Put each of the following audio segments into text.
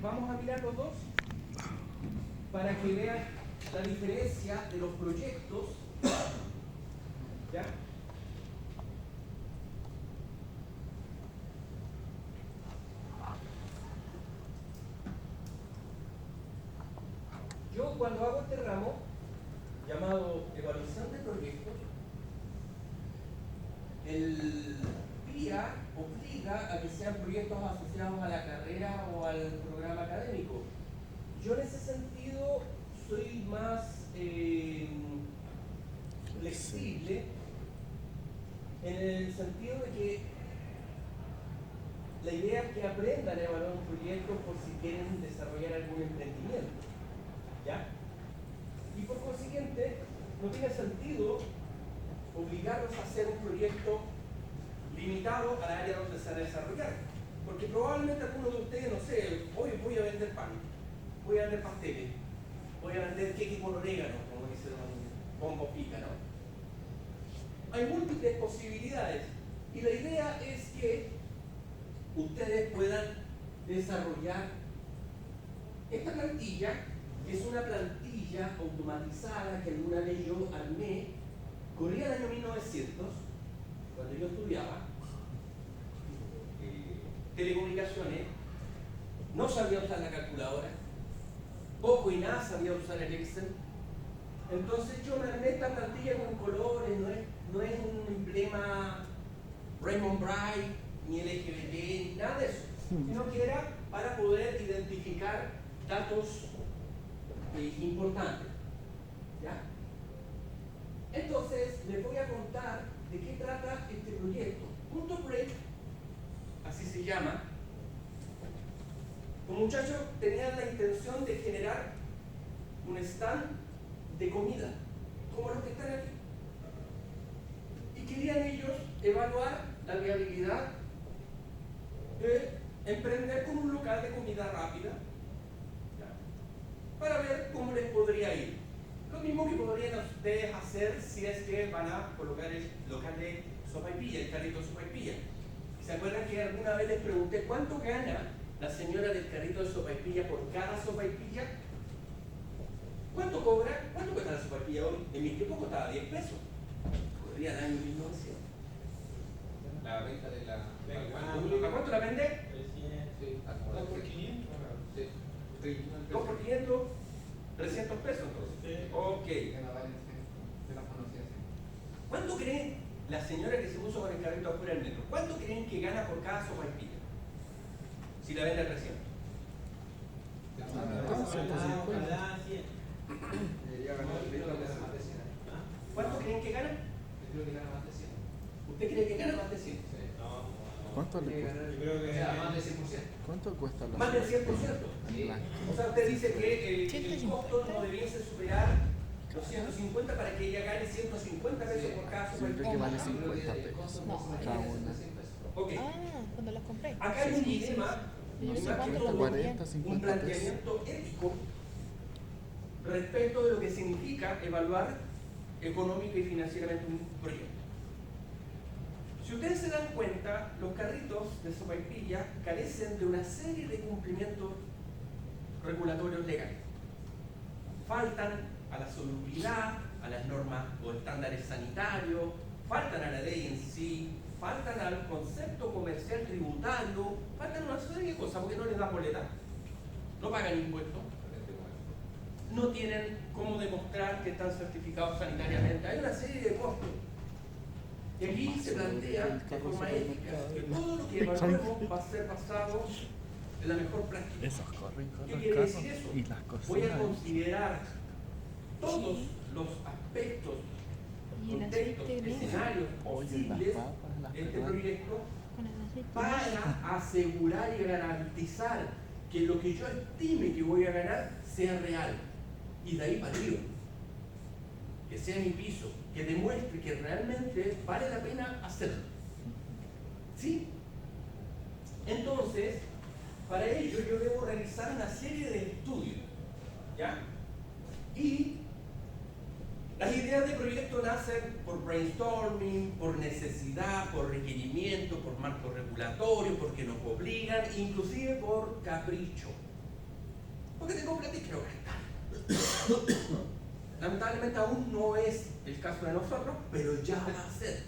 vamos a mirar los dos para que vean la diferencia de los proyectos. ¿Ya? Yo cuando hago este ramo, llamado evaluación de proyectos, el PIA obliga a que sean proyectos asociados a la carrera o al programa académico. Yo en ese sentido soy más flexible en el sentido de que la idea es que aprendan a evaluar un proyecto por si quieren desarrollar algún emprendimiento. ¿Ya? Y por consiguiente, no tiene sentido obligarlos a hacer un proyecto limitado al área donde se va a desarrollar. Porque probablemente algunos de ustedes, no sé, hoy voy a vender pan, voy a vender pasteles, voy a vender queque con orégano, como dice Don Pombo Pica, ¿no? Hay múltiples posibilidades y la idea es que ustedes puedan desarrollar esta plantilla, que es una plantilla automatizada que alguna vez yo armé, corría el año 1900, cuando yo estudiaba telecomunicaciones, no sabía usar la calculadora, poco y nada sabía usar el Excel. Entonces yo me armé esta plantilla con colores, no es un emblema Raymond Bright, ni LGBT, ni nada de eso, sino que era para poder identificar datos importantes. ¿Ya? Entonces les voy a contar de qué trata este proyecto. Punto Break, así se llama. Los muchachos tenían la intención de generar un stand de comida, como los que están aquí. Y querían ellos evaluar la viabilidad de emprender con un local de comida rápida, ¿ya? Para ver cómo les podría ir. Lo mismo que podrían ustedes hacer si es que van a colocar el local de sopaipilla, el carrito de sopaipilla. ¿Se acuerdan que alguna vez les pregunté cuánto gana la señora del carrito de sopaipilla por cada sopaipilla? ¿Cuánto cobra? ¿Cuánto cuesta la sopaipilla hoy? En mi tiempo costaba 10 pesos. Corría el año 1900. La venta de la... ¿A cuánto la vende? Sí, ¿2 por 500? Sí. 2 por 500, 300 pesos entonces. Sí. Ok. conocía así. ¿Cuánto creen la señora que se puso con el carrito afuera del metro? ¿Cuánto creen que gana por cada sopaipilla? Si la vende a 300. Ojalá 100. Debería ganar más de 100. ¿Cuánto creen que gana? Yo creo que gana más de 100. ¿Usted cree que gana más de 100? Sí. ¿Cuánto le cuesta? Yo creo que Más de 100%. ¿Cuánto cuesta la Más del 100%. Sí. O sea, usted dice que el costo no debiese superar los 150 para que ella gane 150 pesos por cada Siempre que sopaipilla. vale 50 pesos cada una. Ok. Cuando las compré. Acá hay un dilema, No sé, más que cuesta todo, 40, un 50 pesos. planteamiento ético respecto de lo que significa evaluar económica y financieramente un proyecto. Si ustedes se dan cuenta, los carritos de sopaipilla carecen de una serie de cumplimientos regulatorios legales. Faltan a la salubridad, a las normas o estándares sanitarios, faltan a la ley en sí, faltan al concepto comercial tributario, faltan una serie de cosas porque no les da boleta, no pagan impuestos, no tienen cómo demostrar que están certificados sanitariamente, hay una serie de costos. Y aquí se plantea de forma ética que todo lo que evaluemos va a ser basado en la mejor práctica. Esos corren con ¿Qué los quiere carros decir eso? y las Voy a cocinas. considerar todos los aspectos, Y el contextos, aceite de escenarios Oye, posibles las papas, las de este peruanas. proyecto con el aceite. para asegurar y garantizar que lo que yo estime que voy a ganar sea real. Y de ahí para arriba. Que sea mi piso, que demuestre que realmente vale la pena hacerlo. ¿Sí? Entonces, para ello yo debo realizar una serie de estudios, ¿ya? Y Las ideas de proyecto nacen por brainstorming, por necesidad, por requerimiento, por marco regulatorio, porque nos obligan, inclusive por capricho. Porque tengo plata y quiero gastar. Lamentablemente aún no es el caso de nosotros, pero ya va a ser.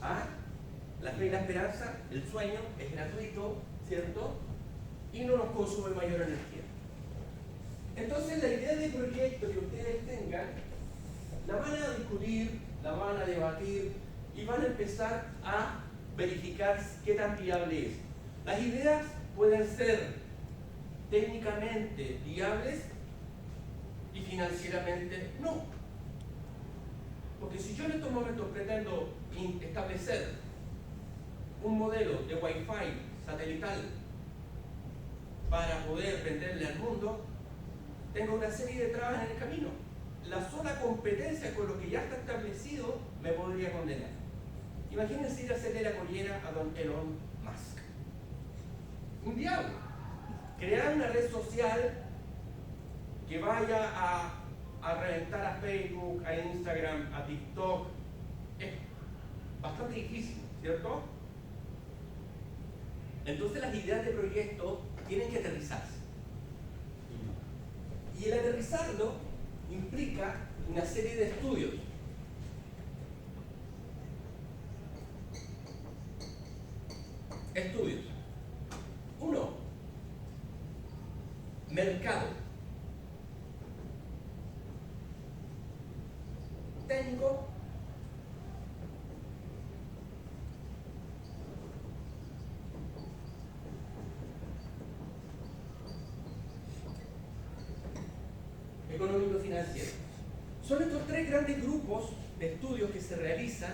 ¿Ah? La fe y la esperanza, el sueño es gratuito, ¿cierto? Y no nos consume mayor energía. Entonces la idea de proyecto que ustedes tengan, la van a discutir, la van a debatir y van a empezar a verificar qué tan viable es. Las ideas pueden ser técnicamente viables y financieramente no. Porque si yo en estos momentos pretendo establecer un modelo de Wi-Fi satelital para poder venderle al mundo, tengo una serie de trabas en el camino. La sola competencia con lo que ya está establecido me podría condenar. Imagínense ir a hacerle la collera a don Elon Musk. Un diablo. Crear una red social que vaya a reventar a Facebook, a Instagram, a TikTok, es bastante difícil, ¿cierto? Entonces las ideas de proyecto tienen que aterrizarse. Y el aterrizarlo implica una serie de estudios. Estudios. Uno, mercado. Técnico. Económico financiero. Son estos tres grandes grupos de estudios que se realizan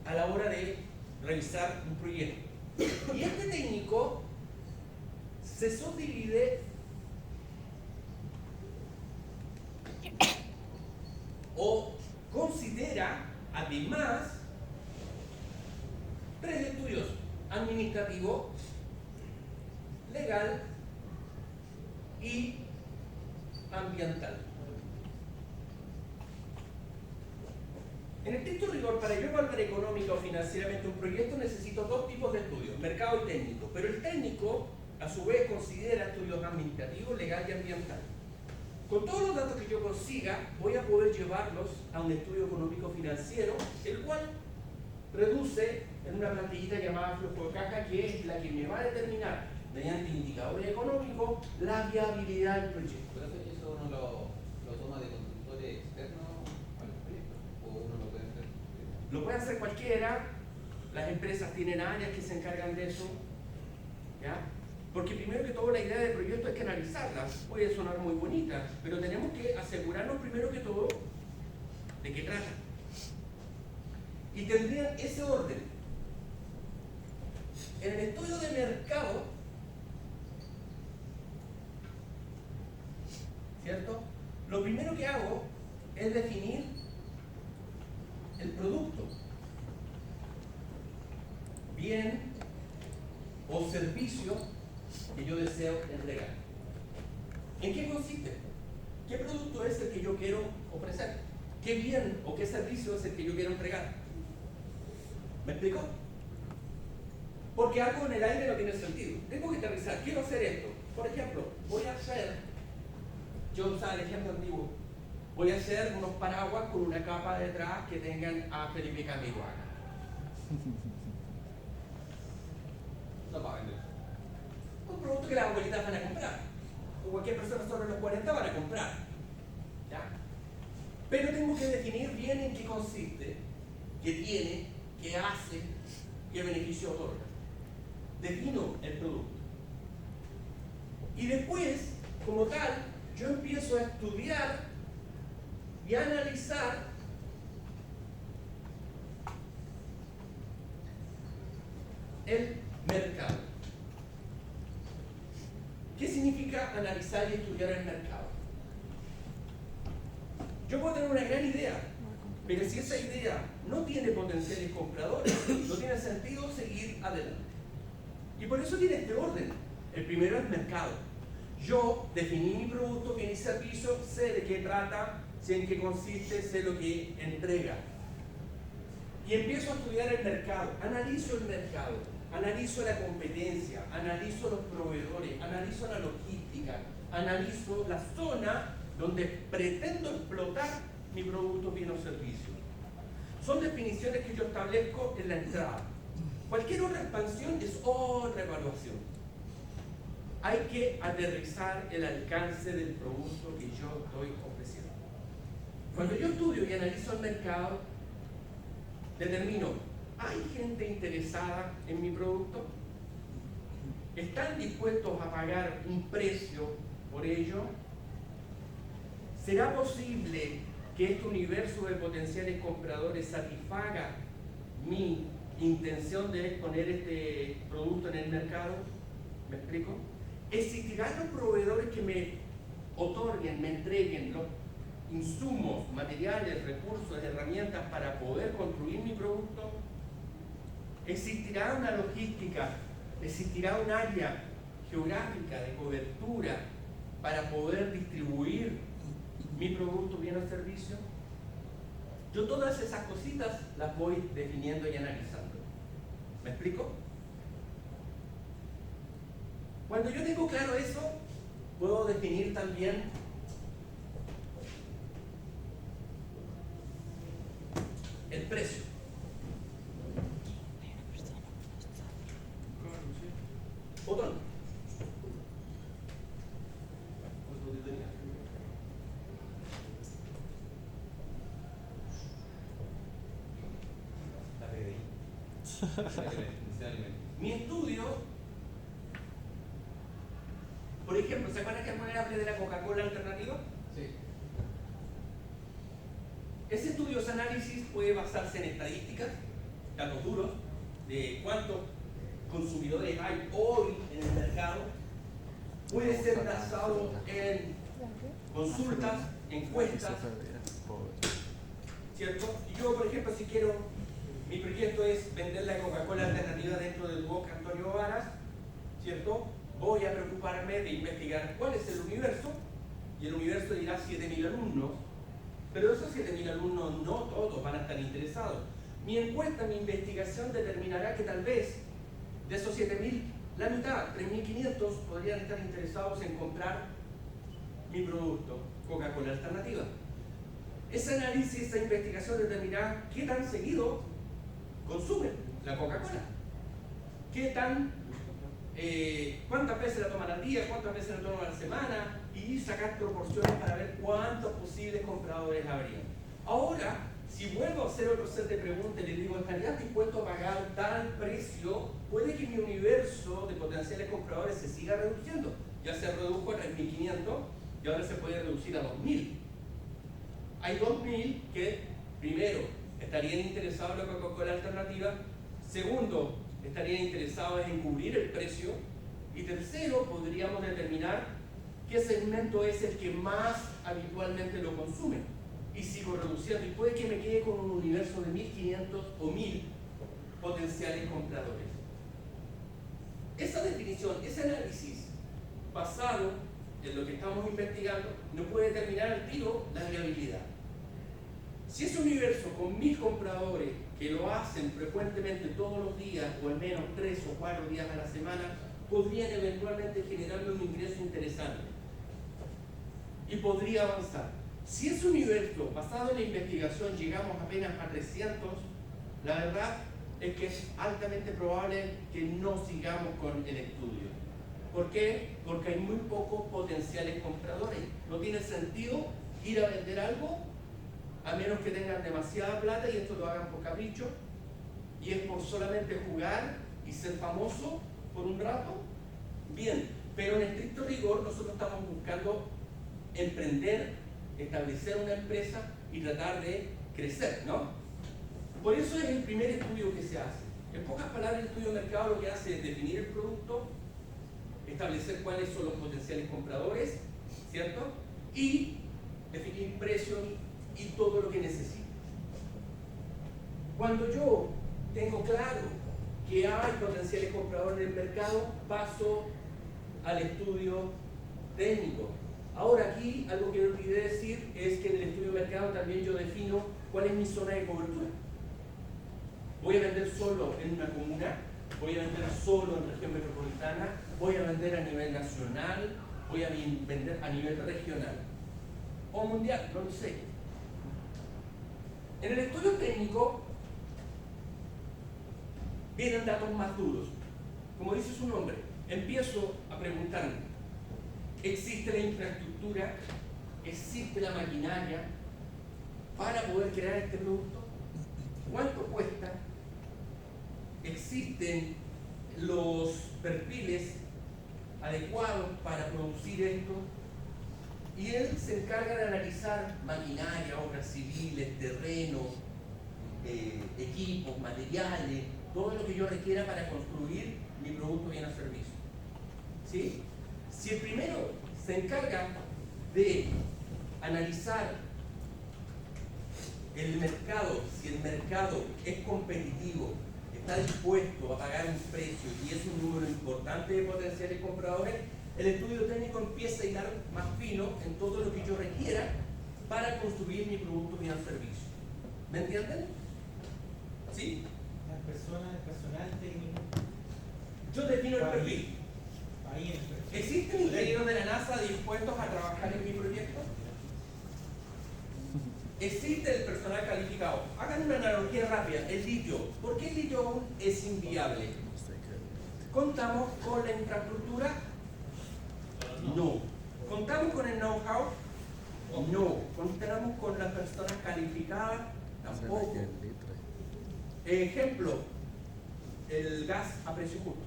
a la hora de realizar un proyecto. Y este técnico se subdivide o considera además tres estudios: administrativo, legal y ambiental. En estricto rigor, para yo evaluar económica o financieramente un proyecto necesito dos tipos de estudios, mercado y técnico, pero el técnico a su vez considera estudios administrativos, legal y ambiental. Con todos los datos que yo consiga, voy a poder llevarlos a un estudio económico financiero, el cual reduce en una plantillita llamada flujo de caja, que es la que me va a determinar, mediante indicadores económicos, la viabilidad del proyecto. ¿Pero eso uno lo toma de consultores externos a los proyectos? ¿O uno lo puede hacer? Lo puede hacer cualquiera, las empresas tienen áreas que se encargan de eso, ¿ya? Porque primero que todo la idea de proyecto hay que analizarla, puede sonar muy bonita, pero tenemos que asegurarnos primero que todo de qué trata. Y tendrían ese orden. En el estudio de mercado, ¿cierto? Lo primero que hago es definir el producto, bien o servicio que yo deseo entregar. ¿En qué consiste? ¿Qué producto es el que yo quiero ofrecer? ¿Qué bien o qué servicio es el que yo quiero entregar? ¿Me explico? Porque algo en el aire no tiene sentido. Tengo que aterrizar. Quiero hacer esto. Por ejemplo, voy a hacer, yo usaba el ejemplo antiguo, voy a hacer unos paraguas con una capa detrás que tengan a Felipe Camiroaga. No para vender. Un producto que las abuelitas van a comprar, o cualquier persona sobre los 40 van a comprar, ¿ya? Pero tengo que definir bien en qué consiste, qué tiene, qué hace, qué beneficio otorga. Defino el producto. Y después, como tal, yo empiezo a estudiar y a analizar el mercado. ¿Qué significa analizar y estudiar el mercado? Yo puedo tener una gran idea, pero si esa idea no tiene potenciales compradores, no tiene sentido seguir adelante. Y por eso tiene este orden. El primero es mercado. Yo definí mi producto, mi servicio, sé de qué trata, sé en qué consiste, sé lo que entrega. Y empiezo a estudiar el mercado, analizo el mercado, analizo la competencia, analizo los proveedores, analizo la logística, analizo la zona donde pretendo explotar mi producto, bien o servicio. Son definiciones que yo establezco en la entrada. Cualquier otra expansión es otra evaluación. Hay que aterrizar el alcance del producto que yo estoy ofreciendo. Cuando yo estudio y analizo el mercado, determino, ¿hay gente interesada en mi producto? ¿Están dispuestos a pagar un precio por ello? ¿Será posible que este universo de potenciales compradores satisfaga mi intención de exponer este producto en el mercado? ¿Me explico? ¿Existirán los proveedores que me otorguen, me entreguen los insumos, materiales, recursos, herramientas para poder construir mi producto? ¿Existirá una logística? ¿Existirá un área geográfica de cobertura para poder distribuir mi producto, bien o servicio? Yo todas esas cositas las voy definiendo y analizando. ¿Me explico? Cuando yo tengo claro eso, puedo definir también el precio. Botón. Mi estudio, por ejemplo, ¿se acuerdan que alguna vez hablé de la Coca-Cola alternativa? Sí. Ese estudio, ese análisis puede basarse en estadísticas, datos duros, de cuántos consumidores hay hoy en el mercado. Puede ser basado en consultas, encuestas, ¿cierto? Y yo, por ejemplo, si quiero, mi proyecto es vender la Coca-Cola alternativa dentro del UOC Antonio Varas, ¿cierto? Voy a preocuparme de investigar cuál es el universo, y el universo dirá 7.000 alumnos, pero esos 7.000 alumnos no todos van a estar interesados. Mi encuesta, mi investigación determinará que tal vez de esos 7.000, la mitad, 3.500, podrían estar interesados en comprar mi producto, Coca-Cola alternativa. Ese análisis, esa investigación determinará qué tan seguido consumen la Coca-Cola, qué tan, cuántas veces la toman al día, cuántas veces la toman a la semana, y sacar proporciones para ver cuántos posibles compradores habría. Ahora, si vuelvo a hacer otro set de preguntas y les digo, ¿estarías dispuesto a pagar tal precio? Puede que mi universo de potenciales compradores se siga reduciendo. Ya se redujo a 3.500 y ahora se puede reducir a 2.000. Hay 2.000 que, primero, estarían interesados en la Coca-Cola alternativa. Segundo, estarían interesados en cubrir el precio. Y tercero, podríamos determinar qué segmento es el que más habitualmente lo consume. Y sigo reduciendo. Y puede que me quede con un universo de 1.500 o 1.000 potenciales compradores. Esa definición, ese análisis basado en lo que estamos investigando, no puede determinar al tiro la viabilidad. Si es un universo con 1.000 compradores que lo hacen frecuentemente todos los días, o al menos 3 o 4 días a la semana, podrían eventualmente generarme un ingreso interesante y podría avanzar. Si es un universo basado en la investigación llegamos apenas a 300, la verdad es que es altamente probable que no sigamos con el estudio. ¿Por qué? Porque hay muy pocos potenciales compradores. No tiene sentido ir a vender algo a menos que tengan demasiada plata y esto lo hagan por capricho y es por solamente jugar y ser famoso por un rato. Bien, pero en estricto rigor nosotros estamos buscando emprender, establecer una empresa y tratar de crecer, ¿no? Por eso es el primer estudio que se hace. En pocas palabras, el estudio de mercado lo que hace es definir el producto, establecer cuáles son los potenciales compradores, ¿cierto? Y definir precios y todo lo que necesito. Cuando yo tengo claro que hay potenciales compradores en el mercado, paso al estudio técnico. Ahora aquí, algo que olvidé decir es que en el estudio de mercado también yo defino cuál es mi zona de cobertura. Voy a vender solo en una comuna, voy a vender solo en región metropolitana, voy a vender a nivel nacional, voy a vender a nivel regional o mundial, no lo sé. En el estudio técnico vienen datos más duros. Como dice su nombre, empiezo a preguntarme, ¿existe la infraestructura? ¿Existe la maquinaria para poder crear este producto? ¿Cuánto cuesta? ¿Existen los perfiles adecuados para producir esto? Y él se encarga de analizar maquinaria, obras civiles, terrenos, equipos, materiales, todo lo que yo requiera para construir mi producto bien o servicio. ¿Sí? Si el primero se encarga de analizar el mercado, si el mercado es competitivo, está dispuesto a pagar un precio y es un número importante de potenciales compradores, el estudio técnico empieza a hilar más fino en todo lo que yo requiera para construir mi producto bien o servicio. ¿Me entienden? ¿Sí? Las personas, el personal técnico. Yo defino el perfil. Ahí en el perfil. ¿Existen ingenieros de la NASA dispuestos a trabajar en mi proyecto? ¿Existe el personal calificado? Hagan una analogía rápida. El litio. ¿Por qué el litio aún es inviable? ¿Contamos con la infraestructura? No. ¿Contamos con el know-how? No. ¿Contamos con las personas calificadas? Tampoco. Ejemplo, el gas a precio justo.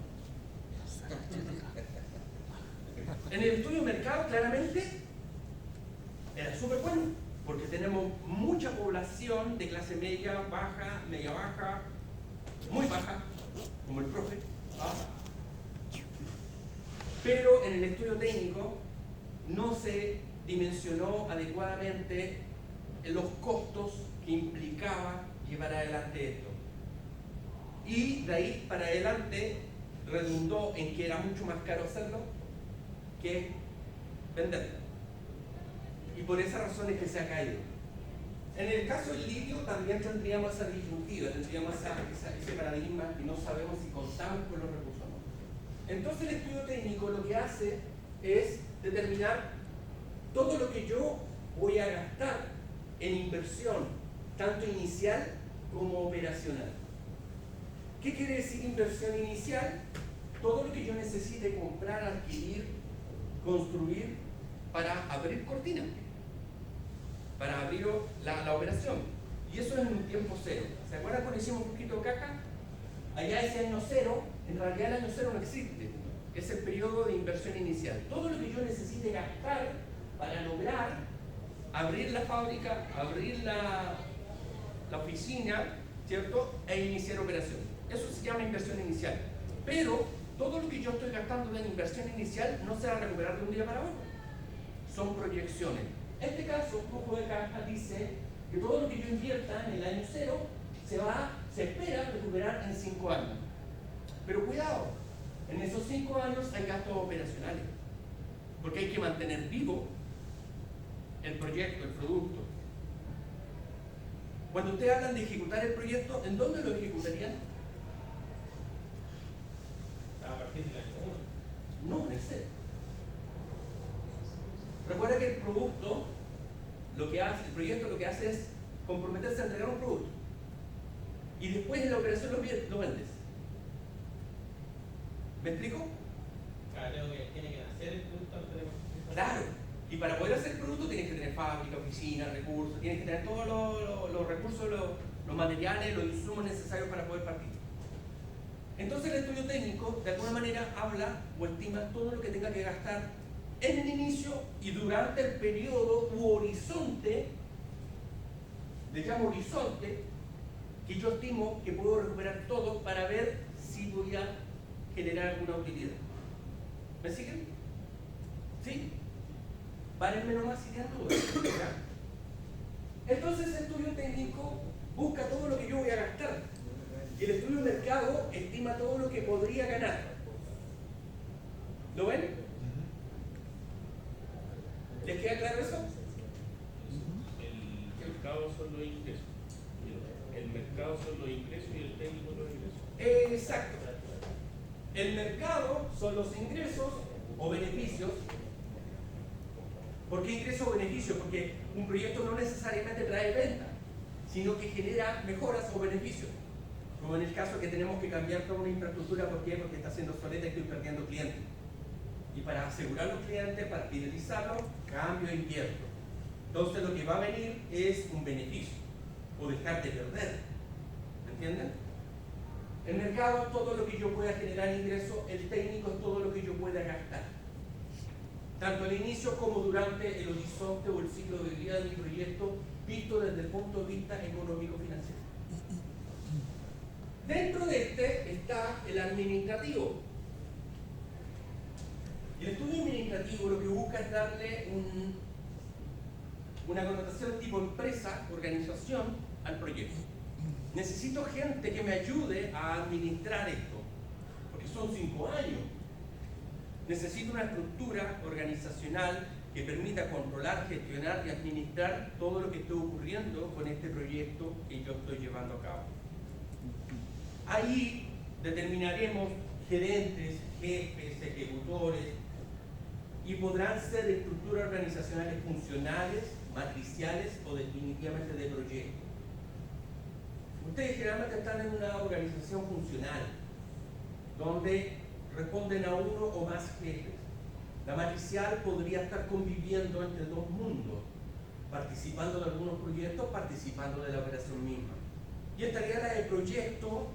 En el estudio de mercado, claramente, era súper bueno, porque tenemos mucha población de clase media, baja, media baja, muy baja, como el profe, baja. Pero en el estudio técnico no se dimensionó adecuadamente los costos que implicaba llevar adelante esto. Y de ahí para adelante redundó en que era mucho más caro hacerlo que venderlo. Y por esa razón es que se ha caído. En el caso del litio también tendríamos esa disyuntiva, tendríamos ese paradigma que no sabemos si contamos con los recursos o no. Entonces el estudio técnico lo que hace es determinar todo lo que yo voy a gastar en inversión, tanto inicial como operacional. ¿Qué quiere decir inversión inicial? Todo lo que yo necesite comprar, adquirir, construir para abrir cortinas, para abrir la operación. Y eso es en un tiempo cero. ¿Se acuerdan cuando hicimos un poquito de caca? Allá ese año cero, en realidad el año cero no existe. Es el periodo de inversión inicial. Todo lo que yo necesite gastar para lograr abrir la fábrica, abrir la oficina, ¿cierto? E iniciar operación. Eso se llama inversión inicial. Pero todo lo que yo estoy gastando en inversión inicial no se va a recuperar de un día para otro. Son proyecciones. En este caso, un flujo de caja dice que todo lo que yo invierta en el año cero se espera recuperar en 5 años. Pero cuidado, en esos 5 años hay gastos operacionales, porque hay que mantener vivo el proyecto, el producto. Cuando ustedes hablan de ejecutar el proyecto, ¿en dónde lo ejecutarían? A partir del año 1. No, en el cero. Recuerda que el producto, el proyecto lo que hace es comprometerse a entregar un producto. Y después en la operación lo vendes. ¿Me explico? Claro, tiene que nacer el producto antes de... Claro. Y para poder hacer el producto tienes que tener fábrica, oficina, recursos, tienes que tener todos los recursos, los materiales, los insumos necesarios para poder partir. Entonces el estudio técnico de alguna manera habla o estima todo lo que tenga que gastar en el inicio y durante el periodo u horizonte, le llamo horizonte, que yo estimo que puedo recuperar todo para ver si voy a generar alguna utilidad. ¿Me siguen? ¿Sí? Párenme nomás si tienen dudas. Entonces el estudio técnico busca todo lo que yo voy a gastar. Y el estudio de mercado estima todo lo que podría ganar. ¿Lo ven? ingresos o beneficios. ¿Por qué ingresos o beneficios? Porque un proyecto no necesariamente trae venta, sino que genera mejoras o beneficios. Como en el caso que tenemos que cambiar toda una infraestructura, ¿por qué? Porque está siendo obsoleta y estoy perdiendo clientes. Y para asegurar los clientes, para fidelizarlos, cambio e invierto. Entonces lo que va a venir es un beneficio, o dejar de perder. ¿Me entienden? El mercado es todo lo que yo pueda generar ingresos, el técnico es todo lo que yo pueda gastar. Tanto al inicio como durante el horizonte o el ciclo de vida de mi proyecto, visto desde el punto de vista económico-financiero. Dentro de este está el administrativo. Y el estudio administrativo lo que busca es darle una connotación tipo empresa, organización al proyecto. Necesito gente que me ayude a administrar esto, porque son 5 años. Necesito una estructura organizacional que permita controlar, gestionar y administrar todo lo que esté ocurriendo con este proyecto que yo estoy llevando a cabo. Ahí determinaremos gerentes, jefes, ejecutores, y podrán ser estructuras organizacionales funcionales, matriciales o definitivamente de proyecto. Ustedes generalmente están en una organización funcional, donde responden a uno o más jefes. La matricial podría estar conviviendo entre dos mundos, participando de algunos proyectos, participando de la operación misma. Y estaría la de proyecto,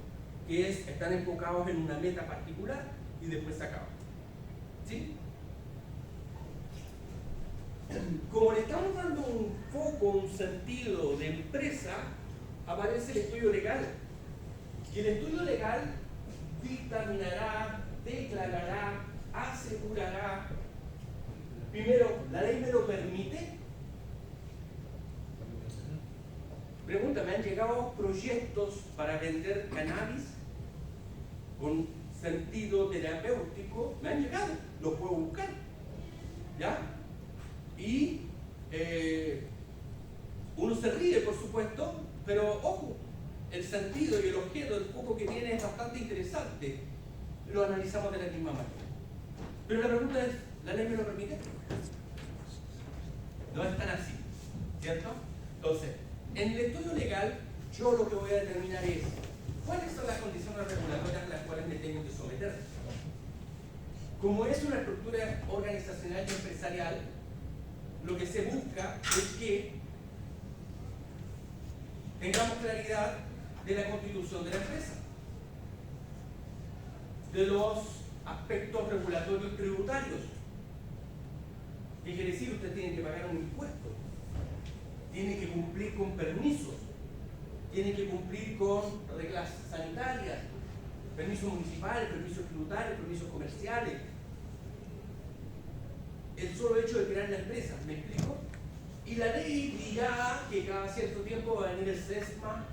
que están enfocados en una meta particular y después se acaban. ¿Sí? Como le estamos dando un foco, un sentido de empresa, aparece el estudio legal. Y el estudio legal dictaminará, declarará, asegurará. Primero, ¿la ley me lo permite? Pregunta, ¿me han llegado proyectos para vender cannabis con sentido terapéutico? Me han llegado, los puedo buscar. ¿Ya? Y uno se ríe, por supuesto, pero ojo, el sentido y el objeto del foco que tiene es bastante interesante. Lo analizamos de la misma manera. Pero la pregunta es, ¿la ley me lo permite? No es tan así, ¿cierto? Entonces, en el estudio legal, yo lo que voy a determinar es cuáles son las condiciones regulatorias a las cuales me tengo que someter. Como es una estructura organizacional y empresarial, lo que se busca es que tengamos claridad de la constitución de la empresa, de los aspectos regulatorios tributarios. ¿Qué quiere decir? Usted tiene que pagar un impuesto, tiene que cumplir con permisos, tiene que cumplir con reglas sanitarias, permisos municipales, permisos tributarios, permisos comerciales. El solo hecho de crear la empresa, ¿me explico? Y la ley dirá que cada cierto tiempo va a venir el SESMA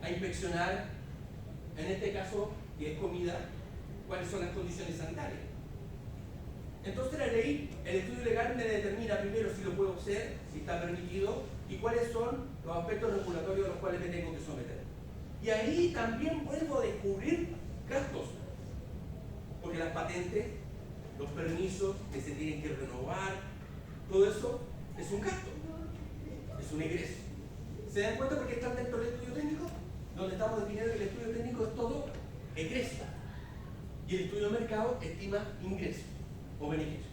a inspeccionar, en este caso, que es comida, cuáles son las condiciones sanitarias. Entonces la ley, el estudio legal me determina primero si lo puedo hacer, si está permitido, y cuáles son los aspectos regulatorios a los cuales me tengo que someter. Y ahí también vuelvo a descubrir gastos, porque las patentes, los permisos que se tienen que renovar, todo eso es un gasto, es un egreso. ¿Se dan cuenta porque están dentro del estudio técnico? Donde estamos definiendo que el estudio técnico es todo egreso. Y el estudio de mercado estima ingresos o beneficios.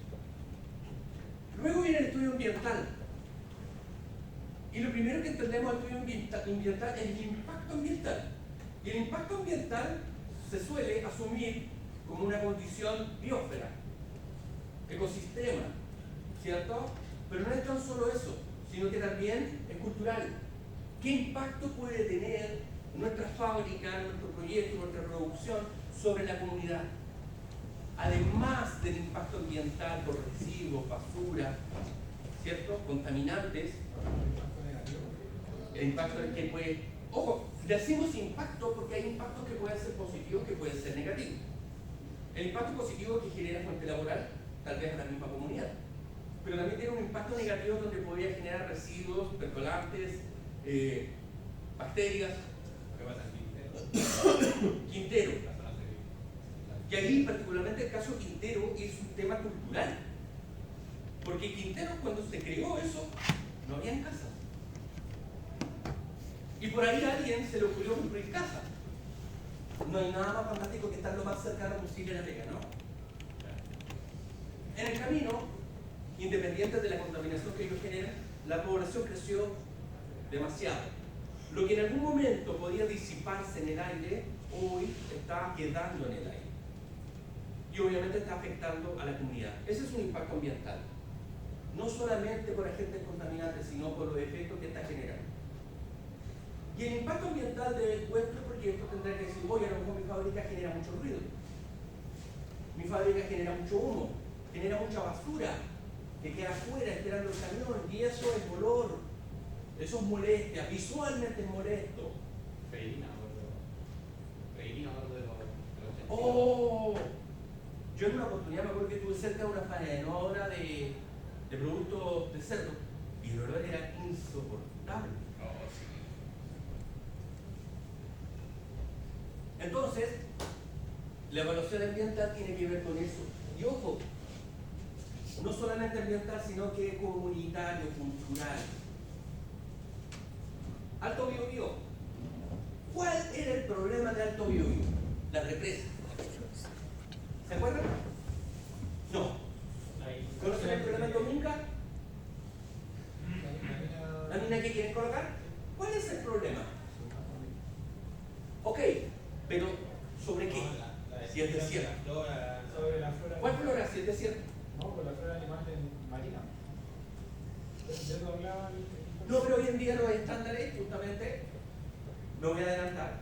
Luego viene el estudio ambiental. Y lo primero que entendemos del estudio ambiental es el impacto ambiental. Y el impacto ambiental se suele asumir como una condición biosfera, ecosistema, ¿cierto? Pero no es tan solo eso, sino que también es cultural. ¿Qué impacto puede tener nuestra fábrica, nuestro proyecto, nuestra producción sobre la comunidad? Además del impacto ambiental por residuos, basura, ¿cierto? Contaminantes. El impacto es que puede... Ojo, decimos impacto porque hay impactos que pueden ser positivos, que pueden ser negativos. El impacto positivo que genera fuente laboral, tal vez en la misma comunidad. Pero también tiene un impacto negativo donde podría generar residuos, percolantes, bacterias. ¿Qué pasa en Quintero? Quintero. Y ahí, particularmente el caso Quintero, es un tema cultural. Porque Quintero, cuando se creó eso, no había casa. Y por ahí a alguien se le ocurrió construir casa. No hay nada más fantástico que estar lo más cercano posible a la Vega, ¿no? En el camino, independiente de la contaminación que ellos generan, la población creció demasiado. Lo que en algún momento podía disiparse en el aire, hoy está quedando en el aire. Y obviamente está afectando a la comunidad. Ese es un impacto ambiental. No solamente por agentes contaminantes, sino por los efectos que está generando. Y el impacto ambiental de vuestro proyecto tendrá que decir, oye, a lo mejor mi fábrica genera mucho ruido. Mi fábrica genera mucho humo, genera mucha basura que queda afuera esperando el camión, y eso es dolor, eso es molestia, visualmente es molesto. Freirina, de los ¡Oh! Yo en una oportunidad me acuerdo que estuve cerca de una faenadora de productos de cerdo y el olor era insoportable. Entonces, la evaluación ambiental tiene que ver con eso. Y ojo, no solamente ambiental, sino que comunitario, cultural. Alto Biobío. ¿Cuál era el problema de Alto Biobío? La represa. ¿Se acuerdan? No. ¿Conocen el problema de Dominga? ¿La mina que quieren colocar? ¿Cuál es el problema? Ok, pero ¿sobre qué? Si es desierto. Sobre la flora. ¿Cuál flora si es desierto? No, por la flora animal marina. No, pero hoy en día los estándares, justamente, me voy a adelantar.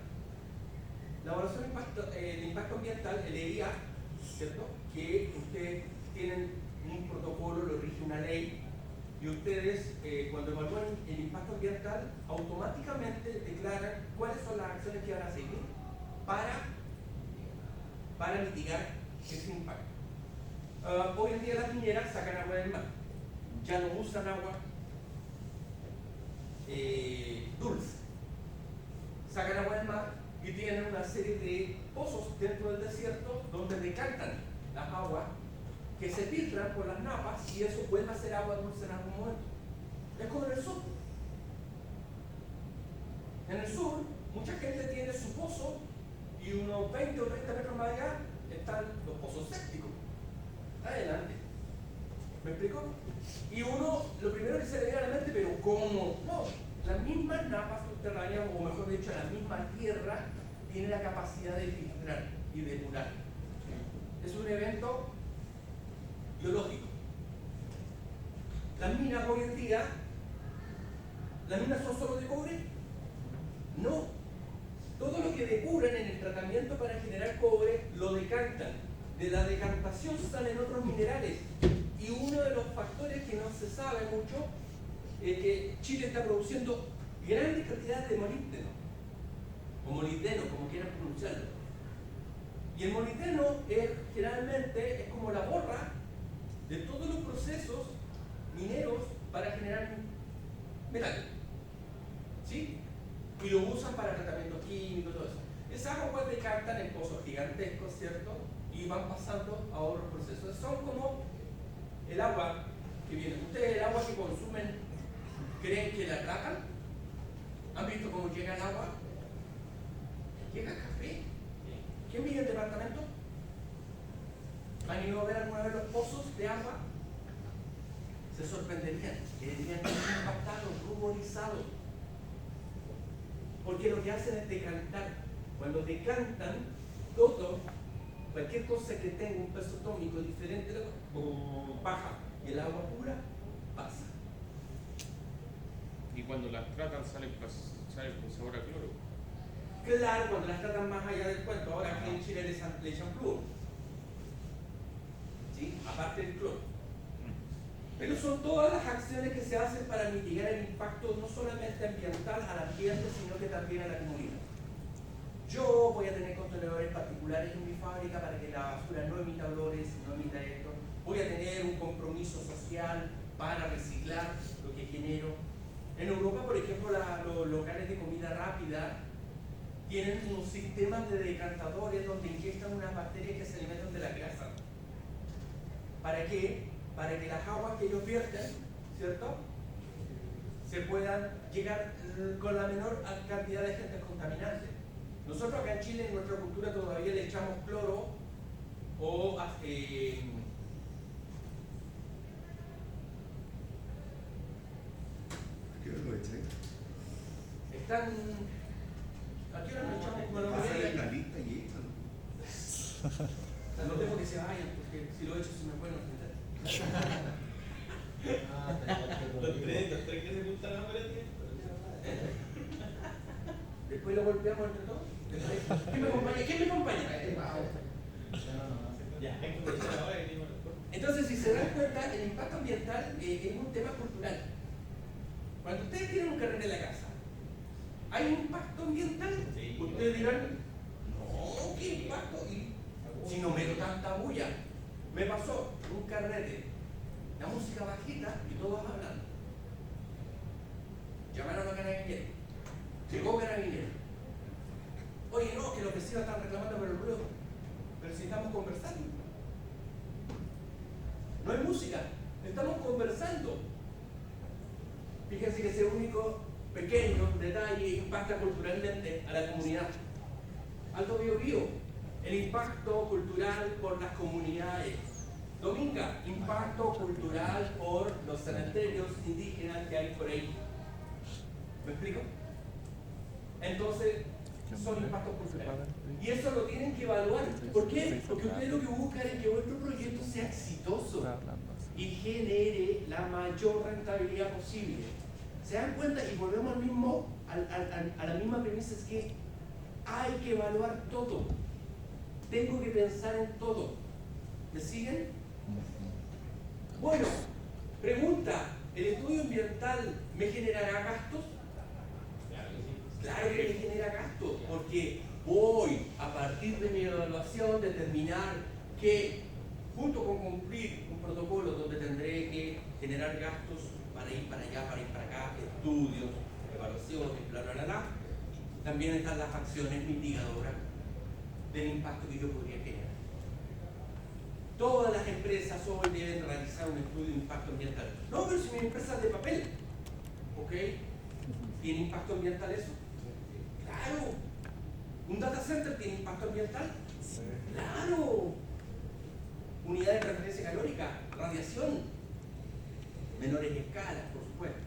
La evaluación de impacto ambiental, el EIA, ¿cierto? Que ustedes tienen un protocolo, lo rige una ley, y ustedes, cuando evalúan el impacto ambiental, automáticamente declaran cuáles son las acciones que van a seguir para mitigar ese impacto. Hoy en día las mineras sacan agua del mar, ya no usan agua dulce, sacan agua del mar y tienen una serie de pozos dentro del desierto donde decantan las aguas que se filtran por las napas y eso vuelve a ser agua dulce en algún momento. Es como en el sur. En el sur, mucha gente tiene su pozo y unos 20 o 30 metros más allá están los pozos sépticos. Adelante. ¿Me explico? Y uno, lo primero que se le viene a la mente, pero ¿cómo? No, las mismas napas subterráneas, o mejor dicho, la misma tierra, tiene la capacidad de filtrar y depurar. Es un evento biológico. Las minas hoy en día, ¿las minas son solo de cobre? No. Todo lo que depuran en el tratamiento para generar cobre, lo decantan. De la decantación salen otros minerales. Y uno de los factores que no se sabe mucho es que Chile está produciendo grandes cantidades de molibdeno, o molibdeno, como quieran pronunciarlo. Y el molibdeno generalmente es como la borra de todos los procesos mineros para generar metal. ¿Sí? Y lo usan para tratamiento químico y todo eso. Esas aguas decantan en pozos gigantescos, ¿cierto? Y van pasando a otros procesos. Son como el agua que viene. ¿Ustedes el agua que consumen creen que la tratan? ¿Han visto cómo llega el agua? Llega café. ¿Quién vive en el departamento? ¿Han ido a ver alguna vez los pozos de agua? Se sorprenderían. Dirían que están impactados, ruborizados. Porque lo que hacen es decantar. Cuando decantan, todo, cualquier cosa que tenga un peso atómico diferente, baja. Y el agua pura pasa. Y cuando las tratan salen con sabor a cloro. Claro, cuando las tratan más allá del cuento. Ahora aquí en Chile le echan flúor. ¿Sí? Aparte del cloro. Pero son todas las acciones que se hacen para mitigar el impacto no solamente ambiental al ambiente, sino que también a la comunidad. Yo voy a tener contenedores particulares en mi fábrica para que la basura no emita olores, no emita esto. Voy a tener un compromiso social para reciclar lo que genero. En Europa, por ejemplo, los locales de comida rápida tienen unos sistemas de decantadores donde inyectan unas bacterias que se alimentan de la grasa. ¿Para qué? Para que las aguas que ellos vierten, ¿cierto?, se puedan llegar con la menor cantidad de agentes contaminantes. Nosotros acá en Chile, en nuestra cultura, todavía le echamos cloro o ¿qué lo echáis? Están... ¿A qué hora nos echamos cloro? Pásale la lista y échalo. No tengo que se vayan, porque si lo echo se me pueden ofender. Los tres que se juntan ahora tienen. Después lo golpeamos entre todos. ¿Quién me acompaña? ¿Quién me acompaña? Ya, hay que empezar ahora que tenemos los cortes. Entonces, si se dan cuenta, el impacto ambiental es un tema cultural. Cuando ustedes tienen un carnet en la casa, ¿hay un impacto ambiental? Sí. Ustedes dirán, no, ¿qué impacto? Y si no meto tanta bulla. Me pasó un carrete, la música bajita y todos hablando. Llamaron a Carabinero. Llegó Carabinero. Oye, no, que los vecinos están reclamando por el ruido. Pero si estamos conversando. No hay música, estamos conversando. Fíjense que ese único pequeño detalle impacta culturalmente a la comunidad. Alto Biobío, el impacto cultural por las comunidades. Dominga, impacto cultural por los cementerios indígenas que hay por ahí. ¿Me explico? Entonces, son impactos culturales. Y eso lo tienen que evaluar. ¿Por qué? Porque ustedes lo que buscan es que vuestro proyecto sea exitoso y genere la mayor rentabilidad posible. ¿Se dan cuenta? Y volvemos al mismo, a la misma premisa, es que hay que evaluar todo. Tengo que pensar en todo. ¿Me siguen? Bueno, pregunta, ¿el estudio ambiental me generará gastos? Claro que me genera gastos, porque voy a partir de mi evaluación determinar que, junto con cumplir un protocolo donde tendré que generar gastos para ir para allá, para ir para acá, estudios, evaluaciones, bla, bla, bla, bla, también están las acciones mitigadoras del impacto que yo podría generar. Todas las empresas hoy deben realizar un estudio de impacto ambiental. No, pero si mi empresa es de papel, ¿ok? ¿Tiene impacto ambiental eso? Claro. ¿Un data center tiene impacto ambiental? Sí. Claro. Unidades de referencia calórica, radiación, menores escalas, por supuesto.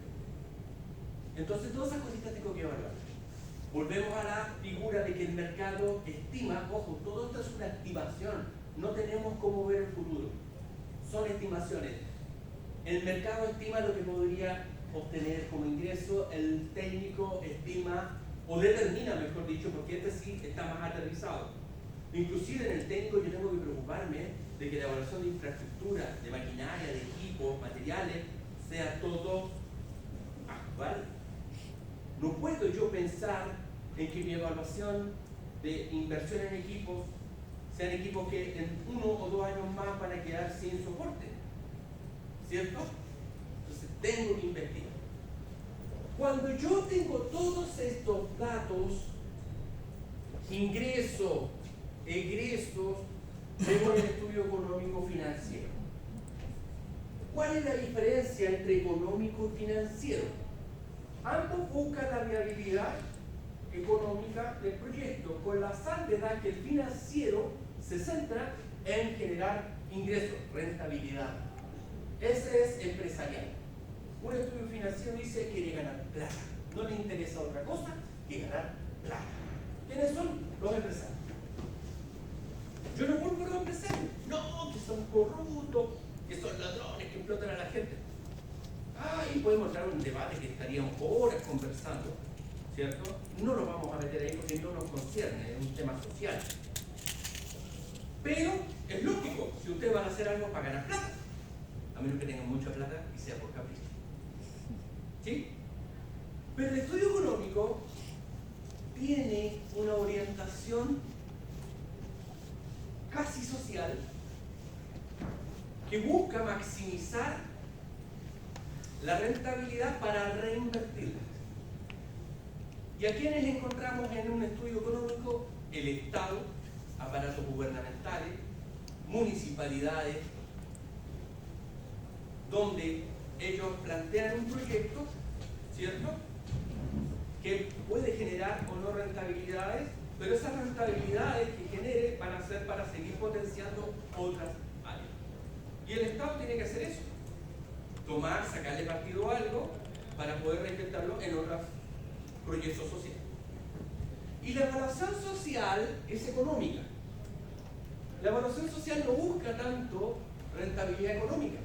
Entonces, todas esas cositas tengo que evaluar. Volvemos a la figura de que el mercado estima, ojo, todo esto es una estimación, no tenemos cómo ver el futuro, son estimaciones. El mercado estima lo que podría obtener como ingreso, el técnico estima o determina, mejor dicho, porque este sí está más aterrizado. Inclusive en el técnico yo tengo que preocuparme de que la evaluación de infraestructura, de maquinaria, de equipos, materiales, sea todo actual. No puedo yo pensar en que mi evaluación de inversión en equipos sean equipos que en 1 o 2 años más van a quedar sin soporte, ¿cierto? Entonces tengo que investigar. Cuando yo tengo todos estos datos, ingresos, egresos, tengo el estudio económico financiero. ¿Cuál es la diferencia entre económico y financiero? Ambos buscan la viabilidad económica del proyecto, con la salvedad que el financiero se centra en generar ingresos, rentabilidad. Ese es empresarial. Un estudio financiero dice que quiere ganar plata, no le interesa otra cosa que ganar plata. ¿Quiénes son? Los empresarios. Yo no culpo a los empresarios, no, que son corruptos, que son ladrones, que explotan a la gente. Ahí podemos entrar en un debate que estaríamos horas conversando, ¿cierto? No nos vamos a meter ahí porque no nos concierne, es un tema social. Pero es lógico, si ustedes van a hacer algo para ganar plata, a menos que tengan mucha plata y sea por capricho. ¿Sí? Pero el estudio económico tiene una orientación casi social que busca maximizar la rentabilidad para reinvertirla. ¿Y a quiénes encontramos en un estudio económico? El Estado, aparatos gubernamentales, municipalidades, donde ellos plantean un proyecto, ¿cierto?, que puede generar o no rentabilidades, pero esas rentabilidades que genere van a ser para seguir potenciando otras áreas. Y el Estado tiene que hacer eso, sacarle partido a algo para poder reinventarlo en otros proyectos sociales. Y la evaluación social es económica. La evaluación social no busca tanto rentabilidad económica,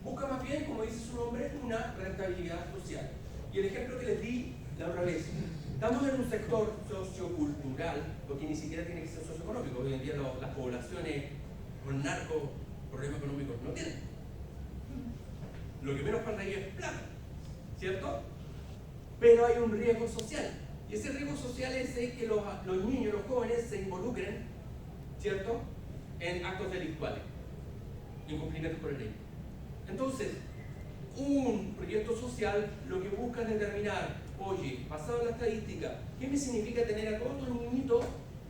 busca más bien, como dice su nombre, una rentabilidad social. Y el ejemplo que les di la otra vez, estamos en un sector sociocultural, porque ni siquiera tiene que ser socioeconómico. Hoy en día las poblaciones con narco problemas económicos no tienen. Lo que menos falta ahí es plata, ¿cierto? Pero hay un riesgo social. Y ese riesgo social es que los niños, los jóvenes se involucren, ¿cierto?, en actos delictuales, incumplimientos por el ley. Entonces, un proyecto social lo que busca es determinar, oye, basado en la estadística, ¿qué me significa tener a todos los niñitos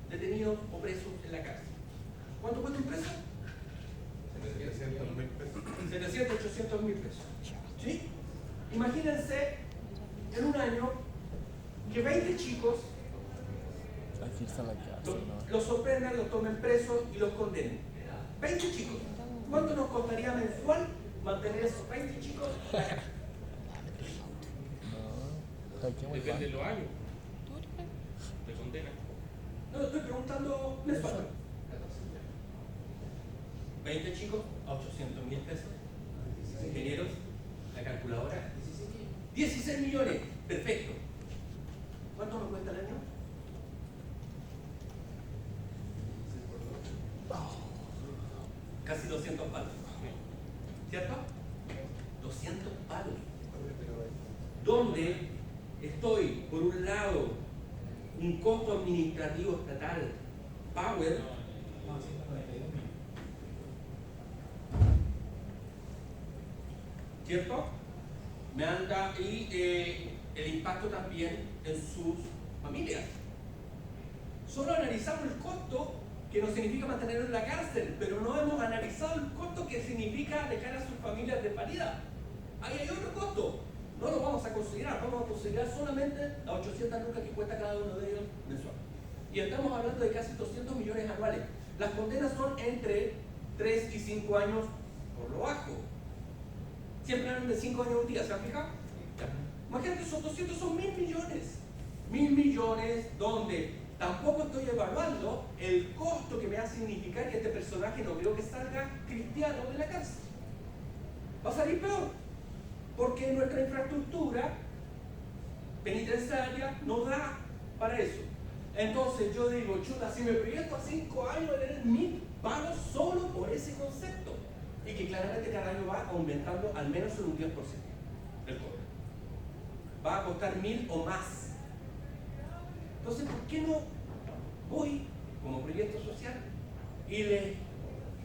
detenidos o presos en la cárcel? ¿Cuánto cuesta un preso? 700, 800 mil pesos. ¿Sí? Imagínense en un año que 20 chicos Aquí está la cárcel, ¿no? los sorprendan, los tomen presos y los condenen. 20 chicos. ¿Cuánto nos costaría mensual mantener esos 20 chicos en la cárcel? No, aquí muy Depende de mal. los años. Te condena. No, estoy preguntando mensual. 20 chicos a 800 mil pesos. Ingenieros, la calculadora. 16 millones. Perfecto. ¿Cuánto nos cuesta el año? Casi 200 palos. ¿Cierto? 200 palos. Donde estoy, por un lado, un costo administrativo estatal, Power, ¿cierto? Me anda y el impacto también en sus familias. Solo analizamos el costo que nos significa mantenerlo en la cárcel, pero no hemos analizado el costo que significa dejar a sus familias desvalidas. Ahí hay otro costo. No lo vamos a considerar, vamos a considerar solamente las 800 lucas que cuesta cada uno de ellos mensual. Y estamos hablando de casi 200 millones anuales. Las condenas son entre 3 y 5 años por lo bajo. Siempre hablan de 5 años un día, ¿se han fijado? Imagínate, esos 200 son 1.000 millones. 1.000 millones donde tampoco estoy evaluando el costo que me va a significar que este personaje no creo que salga cristiano de la cárcel. Va a salir peor. Porque nuestra infraestructura penitenciaria no da para eso. Entonces yo digo, chuta, si me proyecto a 5 años de tener 1.000 pagos solo por ese concepto. Y que claramente cada año va aumentando al menos en un 10% el cobro. Va a costar 1.000 o más. Entonces, ¿por qué no voy como proyecto social y les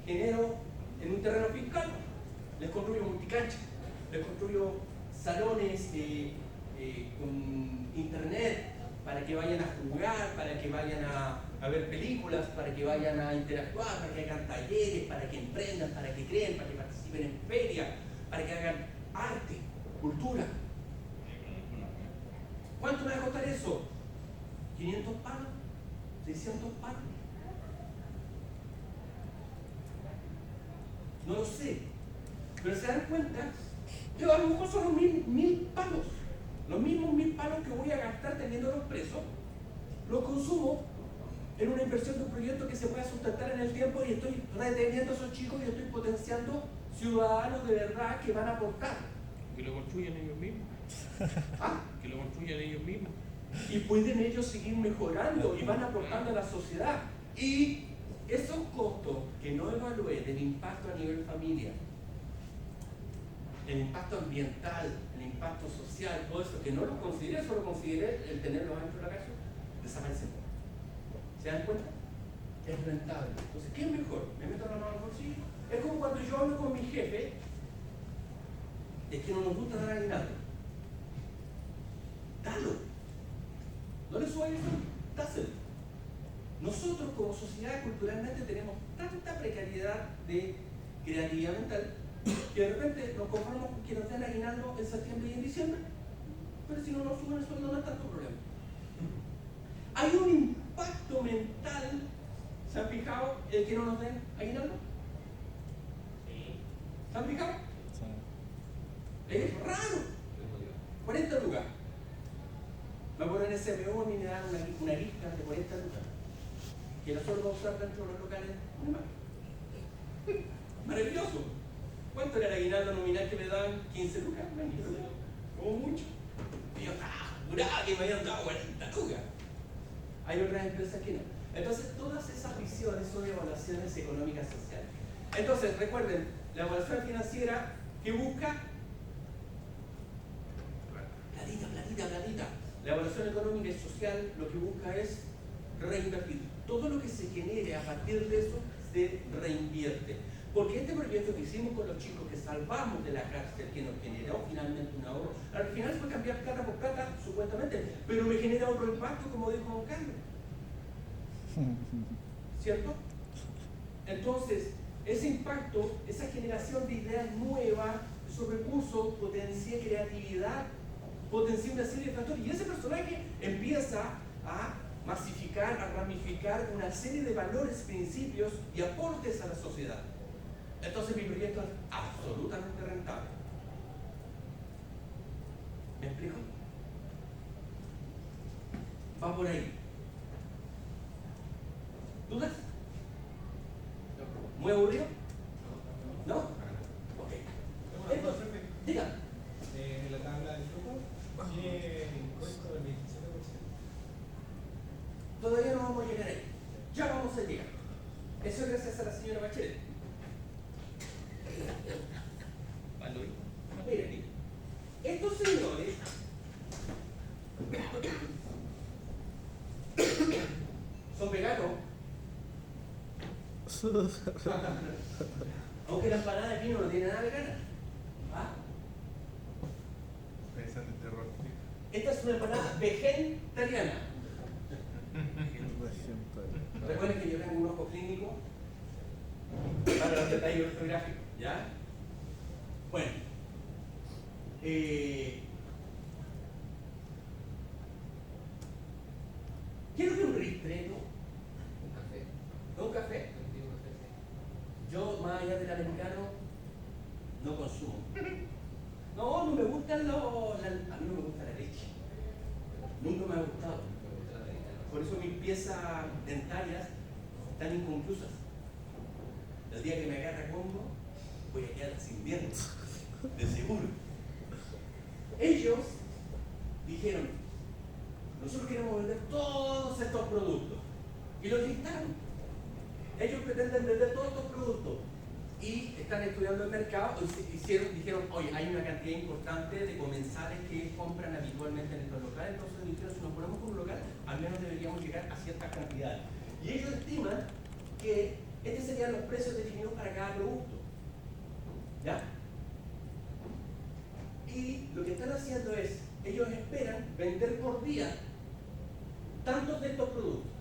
genero en un terreno fiscal? Les construyo multicancha, les construyo salones con internet para que vayan a jugar, para que vayan a ver películas, para que vayan a interactuar, para que hagan talleres, para que emprendan, para que creen, para que participen en ferias, para que hagan arte, cultura. ¿Cuánto me va a costar eso? ¿500 palos? ¿600 palos? No lo sé. Pero se dan cuenta que a lo mejor son los 1.000 palos. Los mismos 1.000 palos que voy a gastar teniéndolos presos, los consumo en una inversión de un proyecto que se pueda sustentar en el tiempo y estoy reteniendo a esos chicos y estoy potenciando ciudadanos de verdad que van a aportar. Que lo construyan ellos mismos. ¿Ah? Que lo construyan ellos mismos. Y pueden ellos seguir mejorando y van aportando a la sociedad. Y esos costos que no evalué del impacto a nivel familiar, el impacto ambiental, el impacto social, todo eso, que no lo consideré, solo consideré el tenerlos dentro de la cárcel, desaparecen. ¿Se dan cuenta? Es rentable. Entonces, ¿qué es mejor? ¿Me meto la mano al bolsillo? Es como cuando yo hablo con mi jefe, es que no nos gusta dar aguinaldo. Dalo. usuarios son tácitos. Nosotros como sociedad culturalmente tenemos tanta precariedad de creatividad mental que de repente nos conformamos con que nos den aguinaldo en septiembre y en diciembre, pero si no nos suben el sueldo no es tanto problema. Hay un impacto mental, ¿se han fijado el que no nos den aguinaldo? Sí. ¿Se han fijado? Sí. Es raro. 40 lucas. Me acuerdo en SMU a mí me dan una lista de 40 lucas que la solo va a usar dentro de los locales un mes. Maravilloso. ¿Cuánto era el aguinaldo nominal que me daban? 15 lucas, como mucho. Y yo juraba que me habían dado 40 lucas. Hay otras empresas que no. Entonces, todas esas visiones son evaluaciones económicas sociales. Entonces, recuerden, la evaluación financiera que busca platita. La evaluación económica y social lo que busca es reinvertir. Todo lo que se genere a partir de eso se reinvierte. Porque este proyecto que hicimos con los chicos, que salvamos de la cárcel, que nos generó finalmente un ahorro, al final fue cambiar plata por plata, supuestamente, pero me genera otro impacto, como dijo Don Carlos. ¿Cierto? Entonces, ese impacto, esa generación de ideas nuevas, esos recursos, potencia creatividad, potencia una serie de factores, y ese personaje empieza a masificar, a ramificar una serie de valores, principios y aportes a la sociedad. Entonces mi proyecto es absolutamente rentable. ¿Me explico? Va por ahí. ¿Dudas? ¿Muy aburrido? ¿No? Ok. Entonces, diga. En la tabla del grupo tiene impuesto del 27%. Todavía no vamos a llegar ahí. Ya vamos a llegar. Eso es gracias a la señora Bachelet. Miren, estos señores son veganos. Aunque la empanada de pino no tiene nada vegana. ¿Ah? Esta es una empanada vegetariana. Recuerden que yo tengo un ojo clínico para los detalles ortográficos, ¿ya? Bueno, ¿qué es lo que es un ristretto? Un café. Un café. Yo, más allá del americano, no consumo. No me gustan a mí no me gusta la leche. Nunca me ha gustado. Por eso mis piezas dentarias están inconclusas. El día que me agarra combo, voy a quedar sin dientes, de seguro. Ellos dijeron, nosotros queremos vender todos estos productos. Y los listaron. Ellos pretenden vender todos estos productos. Y están estudiando el mercado, dijeron, oye, hay una cantidad importante de comensales que compran habitualmente en estos locales, entonces dijeron, si nos ponemos con un local, al menos deberíamos llegar a ciertas cantidades. Y ellos estiman que estos serían los precios definidos para cada producto. ¿Ya? Y lo que están haciendo es, ellos esperan vender por día tantos de estos productos.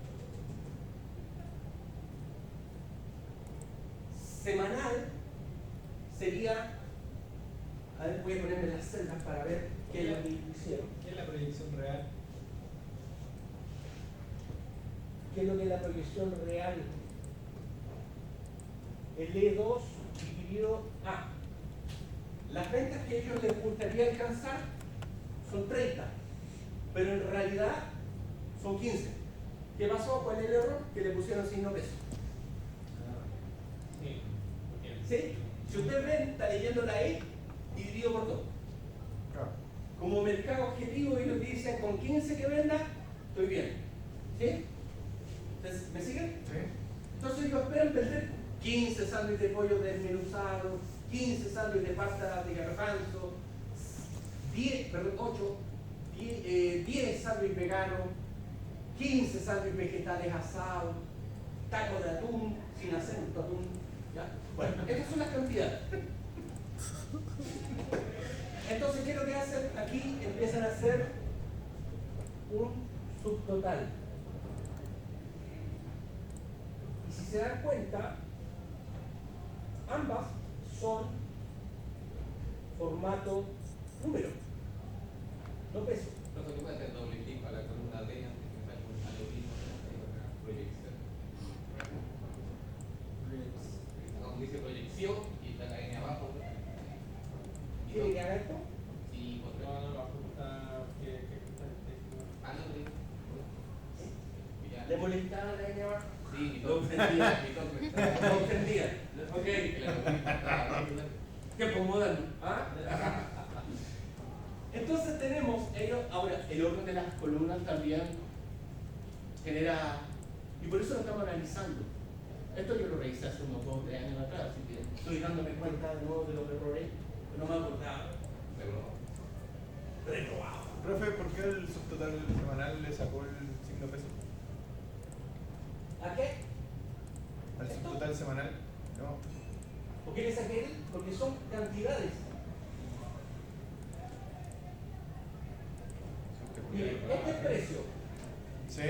Semanal sería, a ver, voy a ponerme las celdas para ver qué es lo que hicieron. ¿Qué es la proyección real? ¿Qué es lo que es la proyección real? El E2 dividido A. Las ventas que a ellos les gustaría alcanzar son 30, pero en realidad son 15. ¿Qué pasó? ¿Cuál es el error? Que le pusieron signo peso. ¿Sí? Si usted ve, está leyendo la E dividido por 2. Como mercado objetivo, ellos dicen con 15 que venda, estoy bien. ¿Sí? Entonces, ¿me siguen? Sí. Entonces ellos esperan vender 15 sándwiches de pollo desmenuzados, 15 sándwiches de pasta de garbanzo, 10 sándwiches veganos, 15 sándwiches vegetales asados, tacos de atún, sin acento atún. ¿Ya? Bueno, estas son las cantidades. Entonces, ¿qué es lo que hacen? Aquí empiezan a hacer un subtotal. Y si se dan cuenta, ambas son formato número, no peso. Entonces, ¿qué puede hacer doble clic a la columna D antes que salga un algoritmo de proyección? Como dice proyección y está la N abajo. Y ¿Quiere que haga esto? sí, por No, no, abajo está que está el texto. ah, no, sí. Y ya. ¿Le molestaba la N abajo? Sí, mi Lo toque. ofendía. Mi toque. Lo ofendía. Ok. El algoritmo está hablando. Tiempo moderno. ¿Ah? Entonces tenemos ellos, ahora el orden de las columnas también genera, y por eso lo estamos analizando. Esto yo lo revisé hace unos 2 o 3 años atrás, así que estoy dándome cuenta de nuevo de los errores, que no me acordaba. Reprobado. Profe, ¿por qué el subtotal semanal le sacó el signo peso? ¿A qué? Al subtotal semanal, no. ¿Por qué le saqué él? Porque son cantidades. Miren, este es precio. ¿Sí?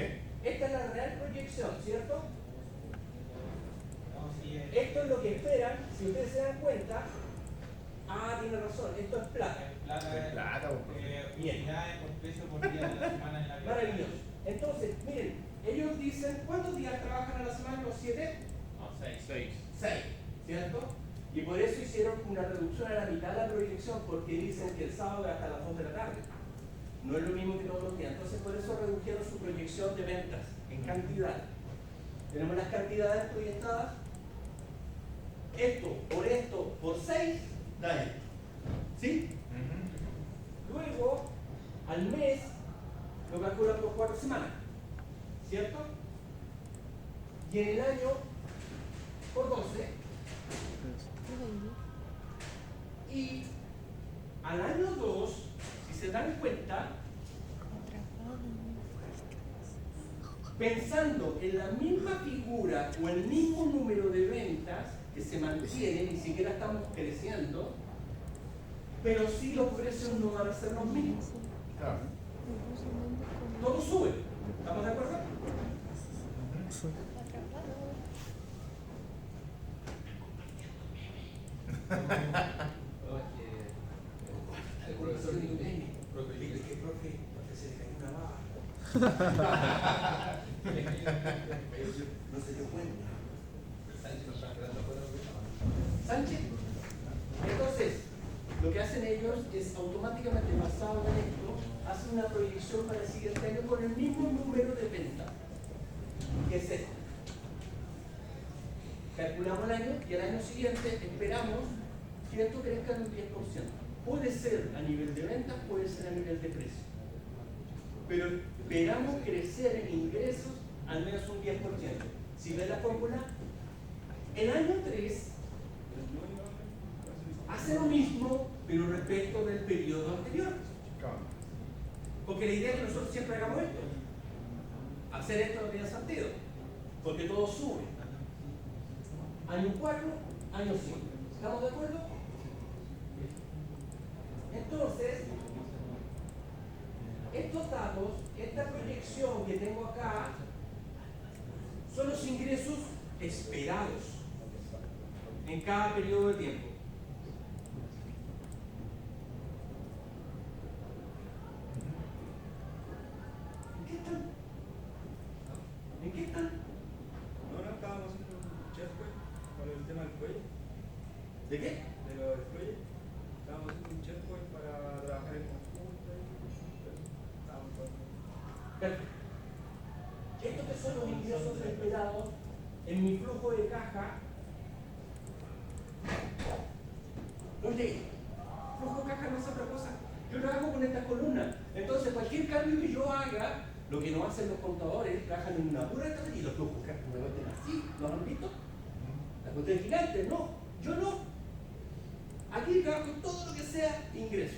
Esta es la real proyección, ¿cierto? No, sí, Esto es lo que esperan, si ustedes se dan cuenta. Ah, tiene razón, esto es plata. plata, Plata, Bien. unidades por peso por día de la semana en la vida. Maravilloso. Entonces, miren, ellos dicen, ¿cuántos días trabajan a la semana? ¿Los 7? No, 6. 6. 6, ¿cierto? Y por eso hicieron una reducción a la mitad de la proyección, porque dicen que el sábado es hasta las 2 de la tarde. No es lo mismo que todos los días. Entonces, por eso redujeron su proyección de ventas en cantidad. Tenemos las cantidades proyectadas. Esto por 6 da esto. ¿Sí? Luego, al mes, lo calculan por 4 semanas. ¿Cierto? Y en el año, por 12. Y al año 2, si se dan cuenta, pensando en la misma figura o el mismo número de ventas que se mantiene, ni siquiera estamos creciendo, pero sí los precios no van a ser los mismos. Claro. Todo sube. ¿Estamos de acuerdo? El profesor dijo que profe, se le cayó una baba. No se dio cuenta. Sánchez nos está quedando fuera de la Sánchez. Entonces, lo que hacen ellos es automáticamente, basado en esto, hacen una proyección para el siguiente año con el mismo número de ventas, que es este. Calculamos el año y al año siguiente esperamos que esto crezca en un 10%. Puede ser a nivel de ventas, puede ser a nivel de precio. Pero esperamos crecer en ingresos al menos un 10%. Si ven la fórmula, el año 3 hace lo mismo, pero respecto del periodo anterior. Claro. Porque la idea es que nosotros siempre hagamos esto. Hacer esto no tiene sentido, porque todo sube. Año 4, año 5. ¿Estamos de acuerdo? Entonces, estos datos, esta proyección que tengo acá, son los ingresos esperados en cada periodo de tiempo. ¿En qué están? ¿En qué están? No, estábamos haciendo un checkpoint con el tema del cuello, ¿De qué? de lo del cuello. Estábamos haciendo un checkpoint para trabajar en conjunto. Estábamos Perfecto. Estos que son los ingresos esperados en mi flujo de caja. Oye, flujo de caja no es otra cosa. Yo lo hago con estas columnas. Entonces, cualquier cambio que yo haga, lo que no hacen los contadores, trabajan en una pura tabla y los flujos de caja me meten así. ¿Lo han visto? La cuestión gigante, no. Yo no. Aquí trabajo todo lo que sea ingreso.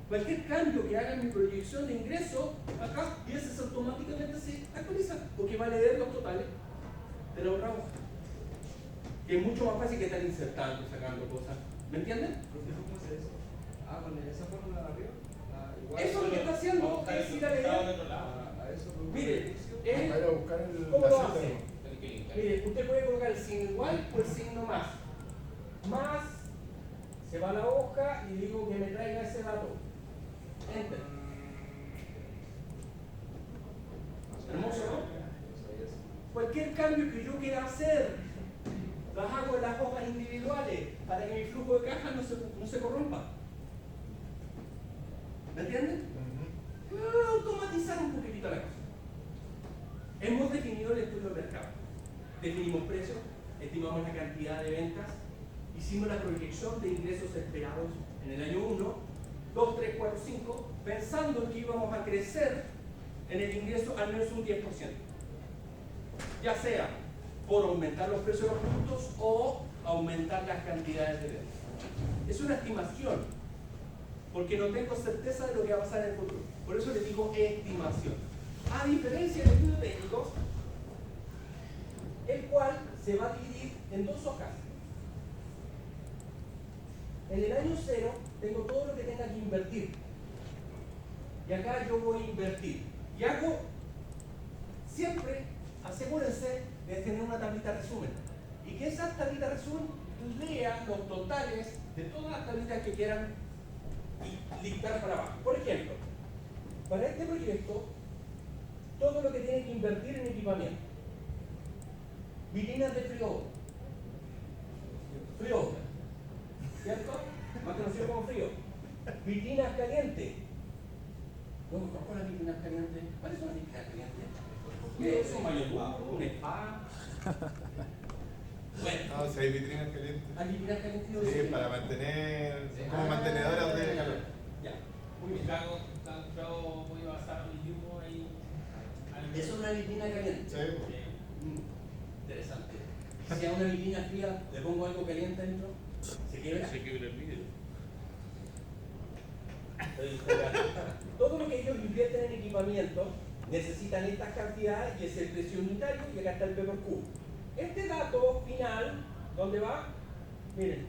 Cualquier cambio que haga en mi proyección de ingreso, acá, y ese automáticamente se actualiza, porque va a leer los totales de los ramos. Que es mucho más fácil que estar insertando, sacando cosas. ¿Me entienden? ¿Cómo se eso? Ah, con esa fórmula de arriba. Eso lo que está haciendo es ir a leer. A eso lo Mire, vaya a buscar el ¿cómo lo la hace? cita, Tenés que linkar. Mire, usted puede colocar el signo igual o el signo más. Más, se va a la hoja y digo que me traiga ese dato. Enter. Hermoso, ¿no? Cualquier cambio que yo quiera hacer, las hago en las hojas individuales para que mi flujo de caja no se corrompa. ¿Me entienden? Automatizar un poquitito la cosa. Hemos definido el estudio de mercado. Definimos precios, estimamos la cantidad de ventas, hicimos la proyección de ingresos esperados en el año 1, 2, 3, 4, 5, pensando que íbamos a crecer en el ingreso al menos un 10%. Ya sea por aumentar los precios de los productos o aumentar las cantidades de ventas. Es una estimación, porque no tengo certeza de lo que va a pasar en el futuro. Por eso les digo estimación. A diferencia del estudio técnico, el cual se va a dividir en dos hojas. En el año 0 tengo todo lo que tenga que invertir. Y acá yo voy a invertir. Y hago, siempre, asegúrense de tener una tablita resumen. Y que esa tablita resumen lea los totales de todas las tablitas que quieran y listar para abajo. Por ejemplo, para este proyecto, todo lo que tienen que invertir en equipamiento. Vitrinas de frío, ¿cierto? Más conocido como frío. Vitrinas calientes. No conozco las vitrinas calientes. ¿Cuáles son las vitrinas calientes? ¿Qué es un mayordomo? ¿Un spa? Bueno, No, si hay vitrinas calientes. ¿hay vitrinas calientes? Sí, para mantener, como mantenedoras de calor. Ya, muy bien. Cago, comprado muy basado en yugo ahí. Eso es una vitrina caliente. Sí, pues. Interesante. Si a una vitrina fría le pongo algo caliente dentro, se quiebra. Se quiebra el vidrio. Todo lo que ellos invierten en equipamiento necesitan estas cantidades y es el precio unitario y acá está el P por Q. Este dato final, ¿dónde va? Miren,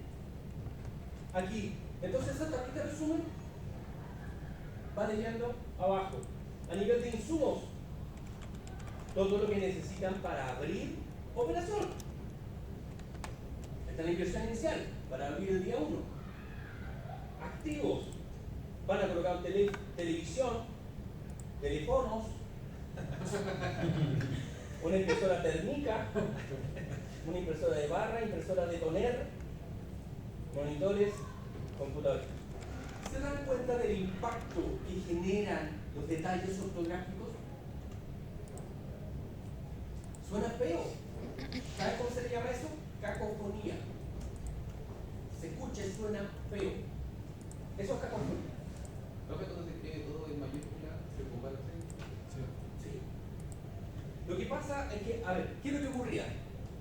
aquí. Entonces esa tablita de resumen va leyendo abajo. A nivel de insumos, todo lo que necesitan para abrir operación. Esta es la inversión inicial para abrir el día 1. Activos. Van a colocar televisión, teléfonos, una impresora térmica, una impresora de barra, impresora de toner, monitores, computadores. ¿Se dan cuenta del impacto que generan los detalles ortográficos? Suena feo. ¿Sabes cómo se le llama eso? Cacofonía. Se escucha y suena feo. Eso es cacofonía. Profe, cuando se escribe todo en mayúscula, se compara así. Sí. Lo que pasa es que, a ver, ¿qué es lo que ocurría?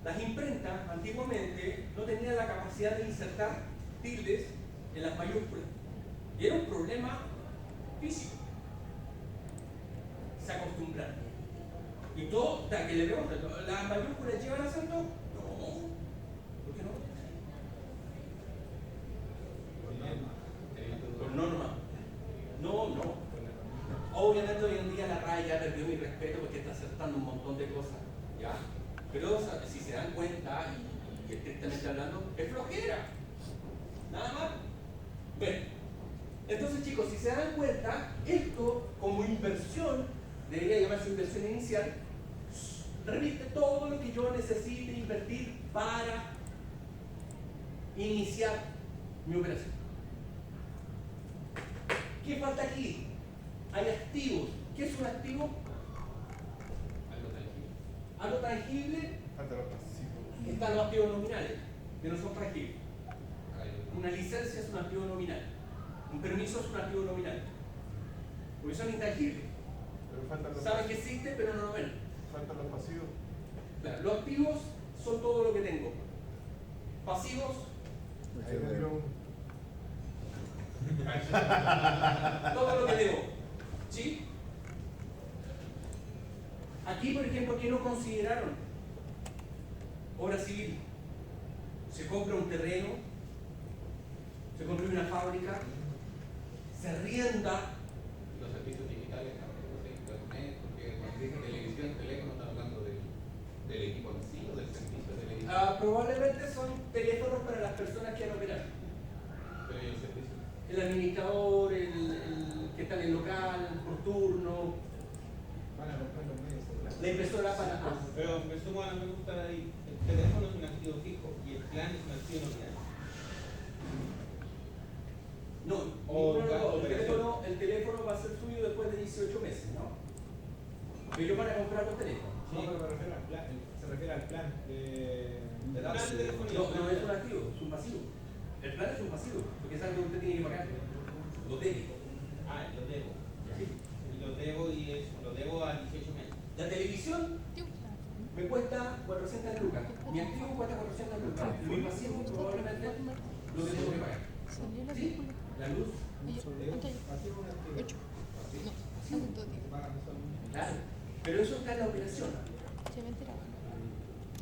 Las imprentas antiguamente no tenían la capacidad de insertar tildes en las mayúsculas. Y era un problema físico. Se acostumbraron. Y todo, hasta que le preguntan, ¿las mayúsculas llevan acento? No. ¿Por qué no? Por norma. No. Obviamente hoy en día la RAE ya perdió mi respeto porque está acertando un montón de cosas, ¿ya? Pero si se dan cuenta, y estrictamente hablando, es flojera. Nada más. Bueno, entonces chicos, si se dan cuenta, esto como inversión, debería llamarse inversión inicial, reviste todo lo que yo necesite invertir para iniciar mi operación. ¿Qué falta aquí? Hay activos. ¿Qué es un activo? Algo tangible. Algo tangible. Falta los pasivos. Están los activos nominales, que no son tangibles. Algo. Una licencia es un activo nominal. Un permiso es un activo nominal. Porque son intangibles. Pero faltan los Saben que existe, pero no lo ven. Faltan los pasivos. Claro, los activos son todo lo que tengo. Pasivos, Ahí tendré un. todo lo que debo. ¿Sí? Aquí, por ejemplo, ¿qué no consideraron? Obra civil. Se compra un terreno, se construye una fábrica, se arrienda. Los servicios digitales también, no sé, internet, porque probablemente son teléfonos para las personas que van a operar. Pero ¿y el servicio? El administrador, el que está en el local, por turno, Van a comprar los medios celulares. la impresora para... Pero me sumo a la pregunta de ahí. El teléfono es un activo fijo y el plan es un activo nominal. No, O ninguno de los dos. operación. El teléfono va a ser suyo después de 18 meses, ¿no? Pero para comprar los teléfonos. No, pero me refiero al plan, se refiere al plan de Plan datos. de telefonía. No es un activo, es un pasivo. El plan es un pasivo, porque es algo que usted tiene que pagar. Lo debe. Ah, lo debo. ¿Sí? Y lo debo a 18 meses. La televisión me cuesta 400 lucas. Mi activo cuesta 400 lucas. Mi pasivo probablemente lo que tengo que pagar. Salió la ¿Sí? película. La luz. Oye, ¿cuánto hay? Pasivo un activo. 8. No, Sí. ¿cuánto digo? Pagan mensualmente. Claro. Pero eso está en la operación. Se me enteraba.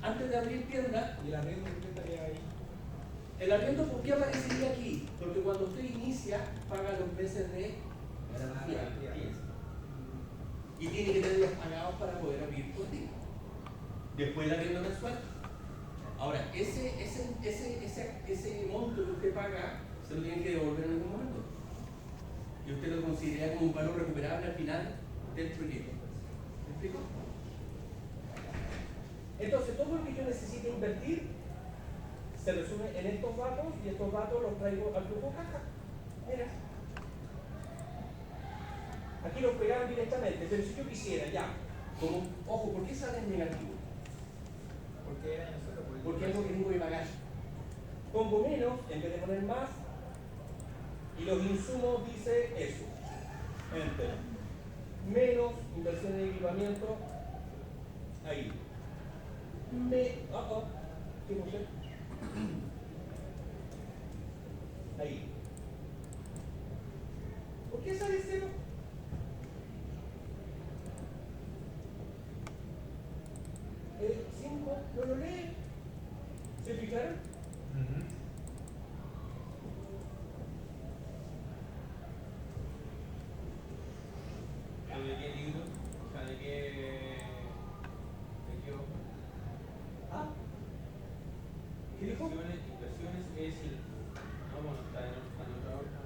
Antes de abrir tienda, Y el arriendo que estaría ahí. el arriendo, ¿por qué aparecería aquí? Porque cuando usted inicia, paga los meses de garantía. Y tiene que tenerlos pagados para poder abrir por ti. Después el arriendo mensual. Ahora, ese monto que usted paga, se lo tiene que devolver en algún momento. Y usted lo considera como un valor recuperable al final del proyecto. ¿Me explico? Entonces, todo lo que yo necesite invertir se resume en estos datos y estos datos los traigo al flujo caja. Mira. Aquí los pegaron directamente, pero si yo quisiera ya, como, ojo, ¿por qué sale en negativo? Porque era nosotros. Porque es algo que tengo que pagar. Pongo menos en vez de poner más y los insumos dice eso. Enter. Menos inversión en equipamiento. Ahí. ¿Qué puse? Ahí. ¿Por qué sale cero? El 5 no lo lee. ¿Se fijaron? ¿Pero de qué libro? O sea, ¿de qué hoja? ¿Ah? ¿Qué dijo? Inversiones es el... No, bueno, está en otra hoja.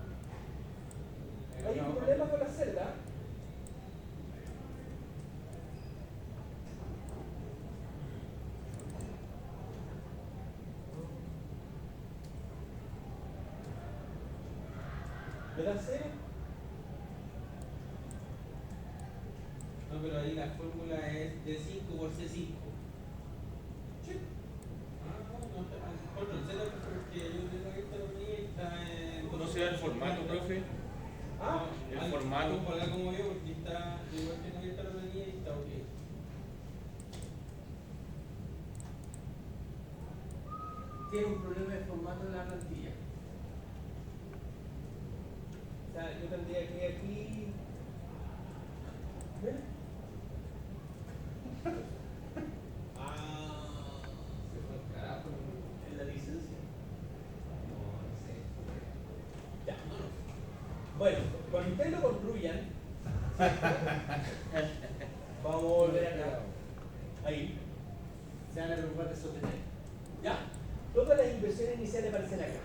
En Hay otra un hoja. problema con la celda. ¿Me da cero? No, pero ahí la fórmula es de 5 por C5. Sí. No, está mal. Control Z porque yo tengo que estar ahí, está en... ¿No se da el formato, profe? Ah, El formato. Ojalá como yo, porque está... Yo igual tengo que estar ahí y está ok. tiene un problema de formato en la plantilla. O sea, yo tendría que ir aquí. ¿Ven? Se fue al carajo. En la licencia. No sé. Ya. Bueno, cuando ustedes lo concluyan, vamos a volver acá. Ahí. Se van a preocupar de sostener. ¿Ya? Todas las inversiones iniciales aparecen acá.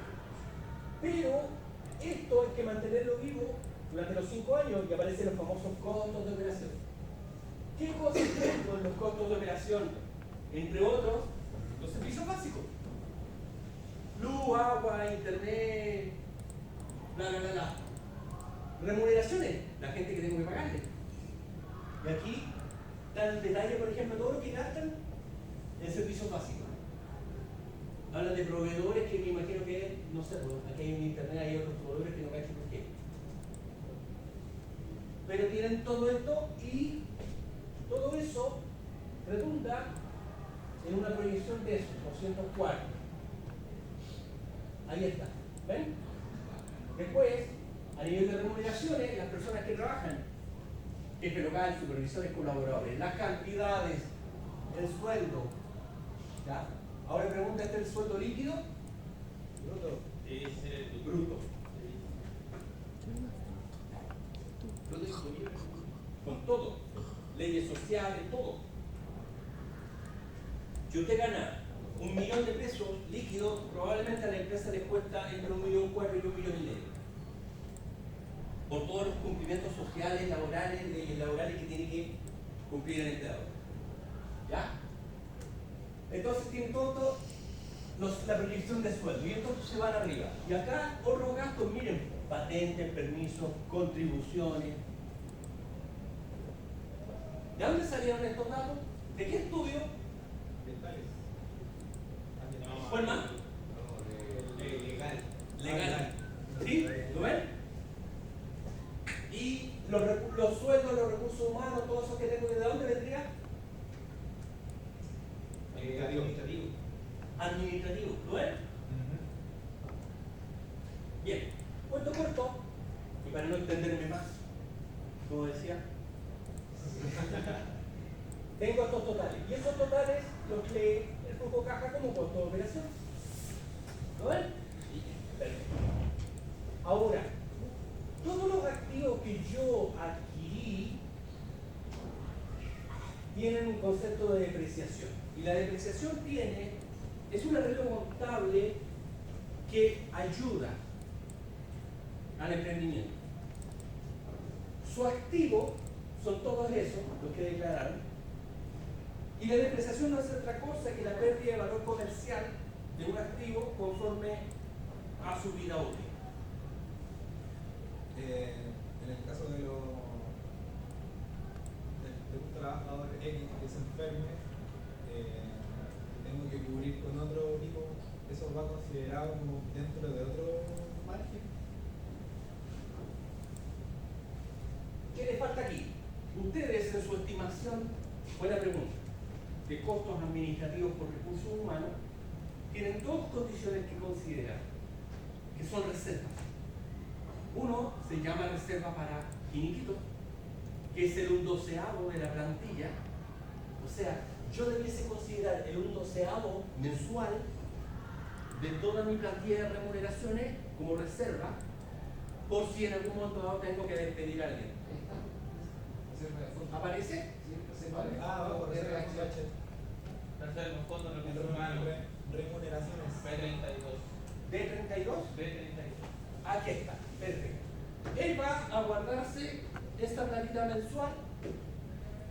Pero esto hay que mantenerlo vivo durante los 5 años y aparecen los famosos costos de operación. ¿Qué cosas tengo en los costos de operación? Entre otros, los servicios básicos. Luz, agua, internet, bla, bla, bla, bla. Remuneraciones, la gente que tengo que pagarle. Y aquí está el detalle, por ejemplo, todo lo que gastan en servicios básicos. Hablan de proveedores que me imagino que, no sé, pues, aquí hay un internet, hay otros proveedores que no cacho por qué. Pero tienen todo esto y todo eso redunda en una proyección de eso, 204. Ahí está. ¿Ven? Después, a nivel de remuneraciones, las personas que trabajan, jefe local, supervisores, colaboradores, las cantidades, el sueldo. ¿Ya? Ahora pregunta, ¿este es el sueldo líquido? Bruto. Bruto. Bruto disponible. Con todo. Leyes sociales, todo. Si usted gana 1.000.000 de pesos líquidos, probablemente a la empresa le cuesta entre 1,4 millones y 1,5 millones. Por todos los cumplimientos sociales, laborales que tiene que cumplir el empleador. ¿Ya? Entonces tiene todo la proyección de sueldo y estos se van arriba. Y acá otros gastos, miren, patentes, permisos, contribuciones. ¿De dónde salieron estos datos? ¿De qué estudio? Dentales. ¿Cuál más? Legal. Legal. ¿Sí? ¿Lo ven? Y los sueldos, los recursos humanos, todo eso que tengo, ¿de dónde vendría? Administrativo. Administrativo. ¿Lo ven? Bien. Cuento corto, y para no extenderme más, como decía, tengo estos totales. Y esos totales los lee el flujo caja como costo de operación. ¿Lo ven? Perfecto. Ahora, todos los activos que yo adquirí tienen un concepto de depreciación. Y la depreciación es un arreglo contable que ayuda al emprendimiento. Su activo son todos esos, los que declararon, y la depreciación no es otra cosa que la pérdida de valor comercial de un activo conforme a su vida útil. En el caso de un trabajador X que se enferme, tengo que cubrir con otro tipo, ¿eso va considerado como dentro de otro margen? ¿Qué les falta aquí? Ustedes en su estimación, buena pregunta, de costos administrativos por recursos humanos, tienen dos condiciones que considerar, que son reservas. Uno se llama reserva para finiquito, que es el 1/12 de la plantilla. O sea, yo debiese considerar el 1/12 mensual de toda mi plantilla de remuneraciones como reserva, por si en algún momento dado tengo que despedir a alguien. ¿Aparece? Por RH. Tercer fondo de En recursos humanos. remuneraciones. B32. ¿D32? B32. Aquí está, perfecto. Él va a guardarse esta platita mensual,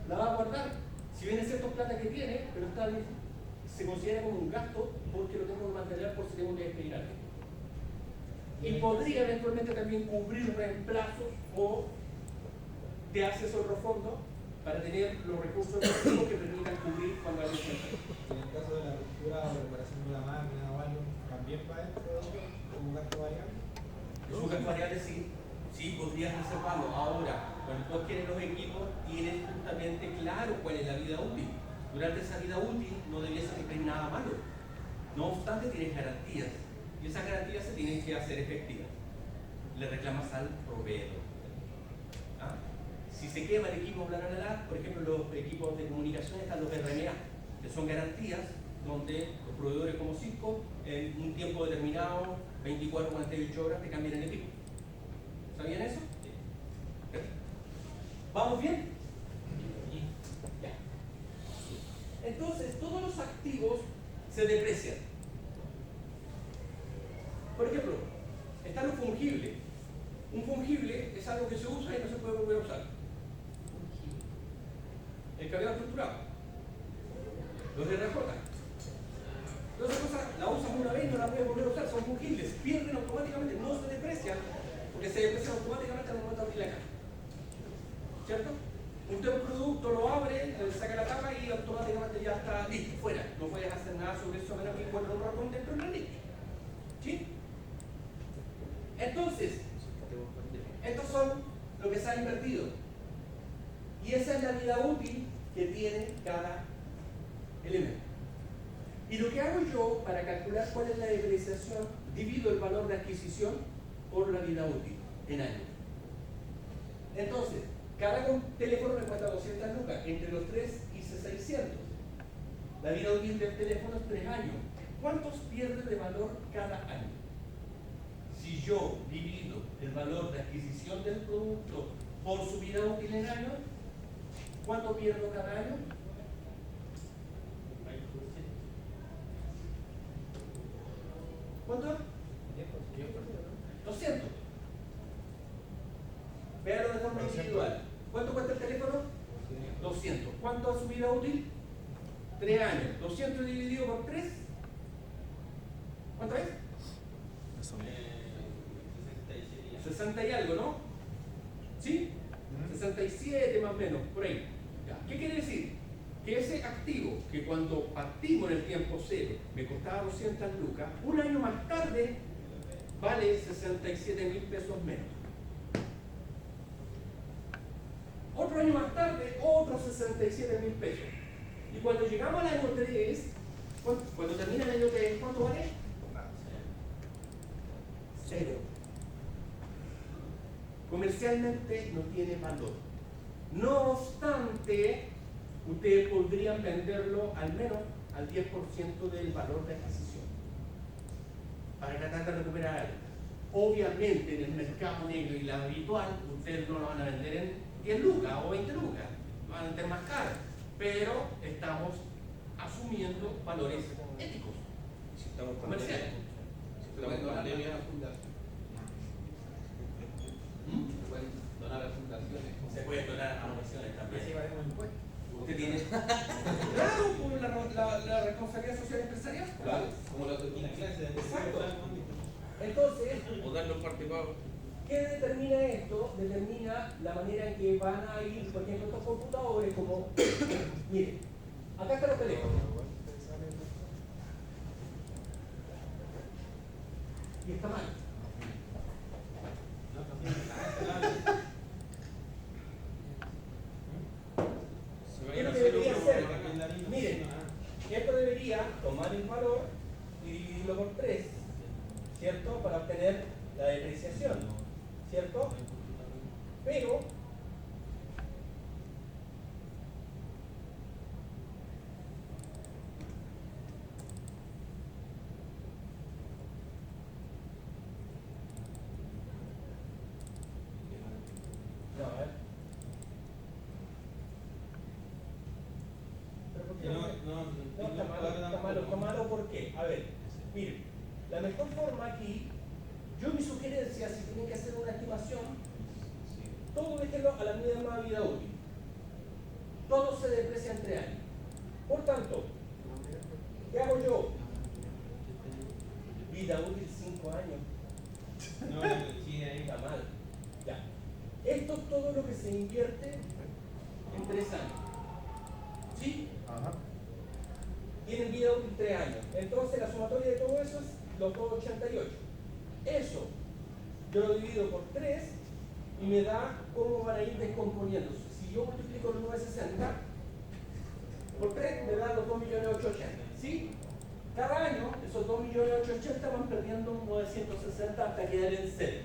la va a guardar. Si bien es cierto plata que tiene, pero está bien, se considera como un gasto porque lo tengo que mantener por si tengo que despedir a alguien. Y podría eventualmente también cubrir reemplazos o de acceso a otro fondo para tener los recursos efectivos que permitan cubrir cuando alguien se enferma. En el caso de la ruptura o reparación de una máquina o algo, ¿también va esto como gasto variable? Es un gasto variable, sí, podrías reservarlo. Ahora, cuando tú adquieres los equipos, tienes justamente claro cuál es la vida útil. Durante esa vida útil no debiese tener nada malo. No obstante, tienes garantías. Y esas garantías se tienen que hacer efectivas. Le reclamas al proveedor. ¿Ah? Si se quema el equipo, por ejemplo, los equipos de comunicación están los RMA, que son garantías donde los proveedores como Cisco, en un tiempo determinado, 24 o 48 horas, te cambian el equipo. ¿Sabían eso? Sí. ¿Vamos bien? Ya. Entonces, todos los activos se deprecian. Por ejemplo, están los fungibles. Un fungible es algo que se usa y no se puede volver a usar. El cableado estructurado. Los de RJ. Todas esas cosas la usas una vez y no la puedes volver a usar, son fungibles, pierden automáticamente, no se deprecian, porque se deprecian automáticamente al momento de abrir la caja. ¿Cierto? Usted un producto lo abre, le saca la tapa y automáticamente ya está listo, fuera. No puedes hacer nada sobre eso a menos que encuentre un ratón dentro del nicho. ¿Sí? Entonces, estos son lo que se ha invertido. Y esa es la vida útil que tiene cada elemento. Y lo que hago yo para calcular cuál es la depreciación, divido el valor de adquisición por la vida útil en años. Entonces, cada teléfono me cuesta 200 lucas, entre los 3 y 600. La vida útil del teléfono es 3 años. ¿Cuántos pierde de valor cada año? Si yo divido el valor de adquisición del producto por su vida útil en años, ¿cuánto pierdo cada año? ¿Cuánto? 200. Véanlo de forma individual. ¿Cuánto cuesta el teléfono? 200. ¿Cuánto es su vida útil? 3 años. 200 dividido por 3. ¿Cuánto es? 67 60 y algo, ¿no? ¿Sí? 67 más o menos, por ahí. Ya. ¿Qué quiere decir? Que ese activo, que cuando partimos en el tiempo cero me costaba 200 lucas, un año más tarde vale 67.000 pesos menos. Otro año más tarde, otros 67.000 pesos. Y cuando llegamos al año 3, cuando termina el año 3, ¿cuánto vale? Cero. Comercialmente no tiene valor. No obstante, ustedes podrían venderlo al menos al 10% del valor de adquisición para tratar de recuperar algo. Obviamente en el mercado negro y la habitual, ustedes no lo van a vender en 10 lucas o 20 lucas, lo van a vender más caro, pero estamos asumiendo valores éticos, Si estamos con comerciales. Si Pueden estamos donar con también a fundaciones. Pueden donar a fundaciones. Se puede donar a donaciones también. Así valemos impuestos. Usted tiene. Claro, por la responsabilidad social empresarial. Claro, como la doctrina clase de Exacto. Entonces, o darlo en parte pago. ¿qué determina esto? Determina la manera en que van a ir, por ejemplo, estos computadores como. Miren, acá están los teléfonos. Y está mal. ¿Qué es lo que debería hacer? Miren, esto debería tomar el valor y dividirlo por 3, ¿cierto? Para obtener la depreciación, ¿cierto? Pero no, a ver. ¿Pero por qué? No, está malo, ¿por qué? A ver, miren, la mejor forma aquí, yo mi sugerencia, si tienen que hacer una estimación, todo déjenlo a la misma vida útil. Todo se deprecia en 3 años. Por tanto, ¿qué hago yo? Vida útil 5 años. No, sí, ahí Está mal. Ya. Esto es todo lo que se invierte en 3 años. ¿Sí? Ajá. Tienen vida útil 3 años. Entonces la sumatoria de todo eso es los 288. Eso yo lo divido por 3 y me da cómo van a ir descomponiéndose. Si yo multiplico los 960 por 3 me da los 2.880.000. ¿Sí? Cada año esos 2.880.000 van perdiendo 960 hasta quedar en 0.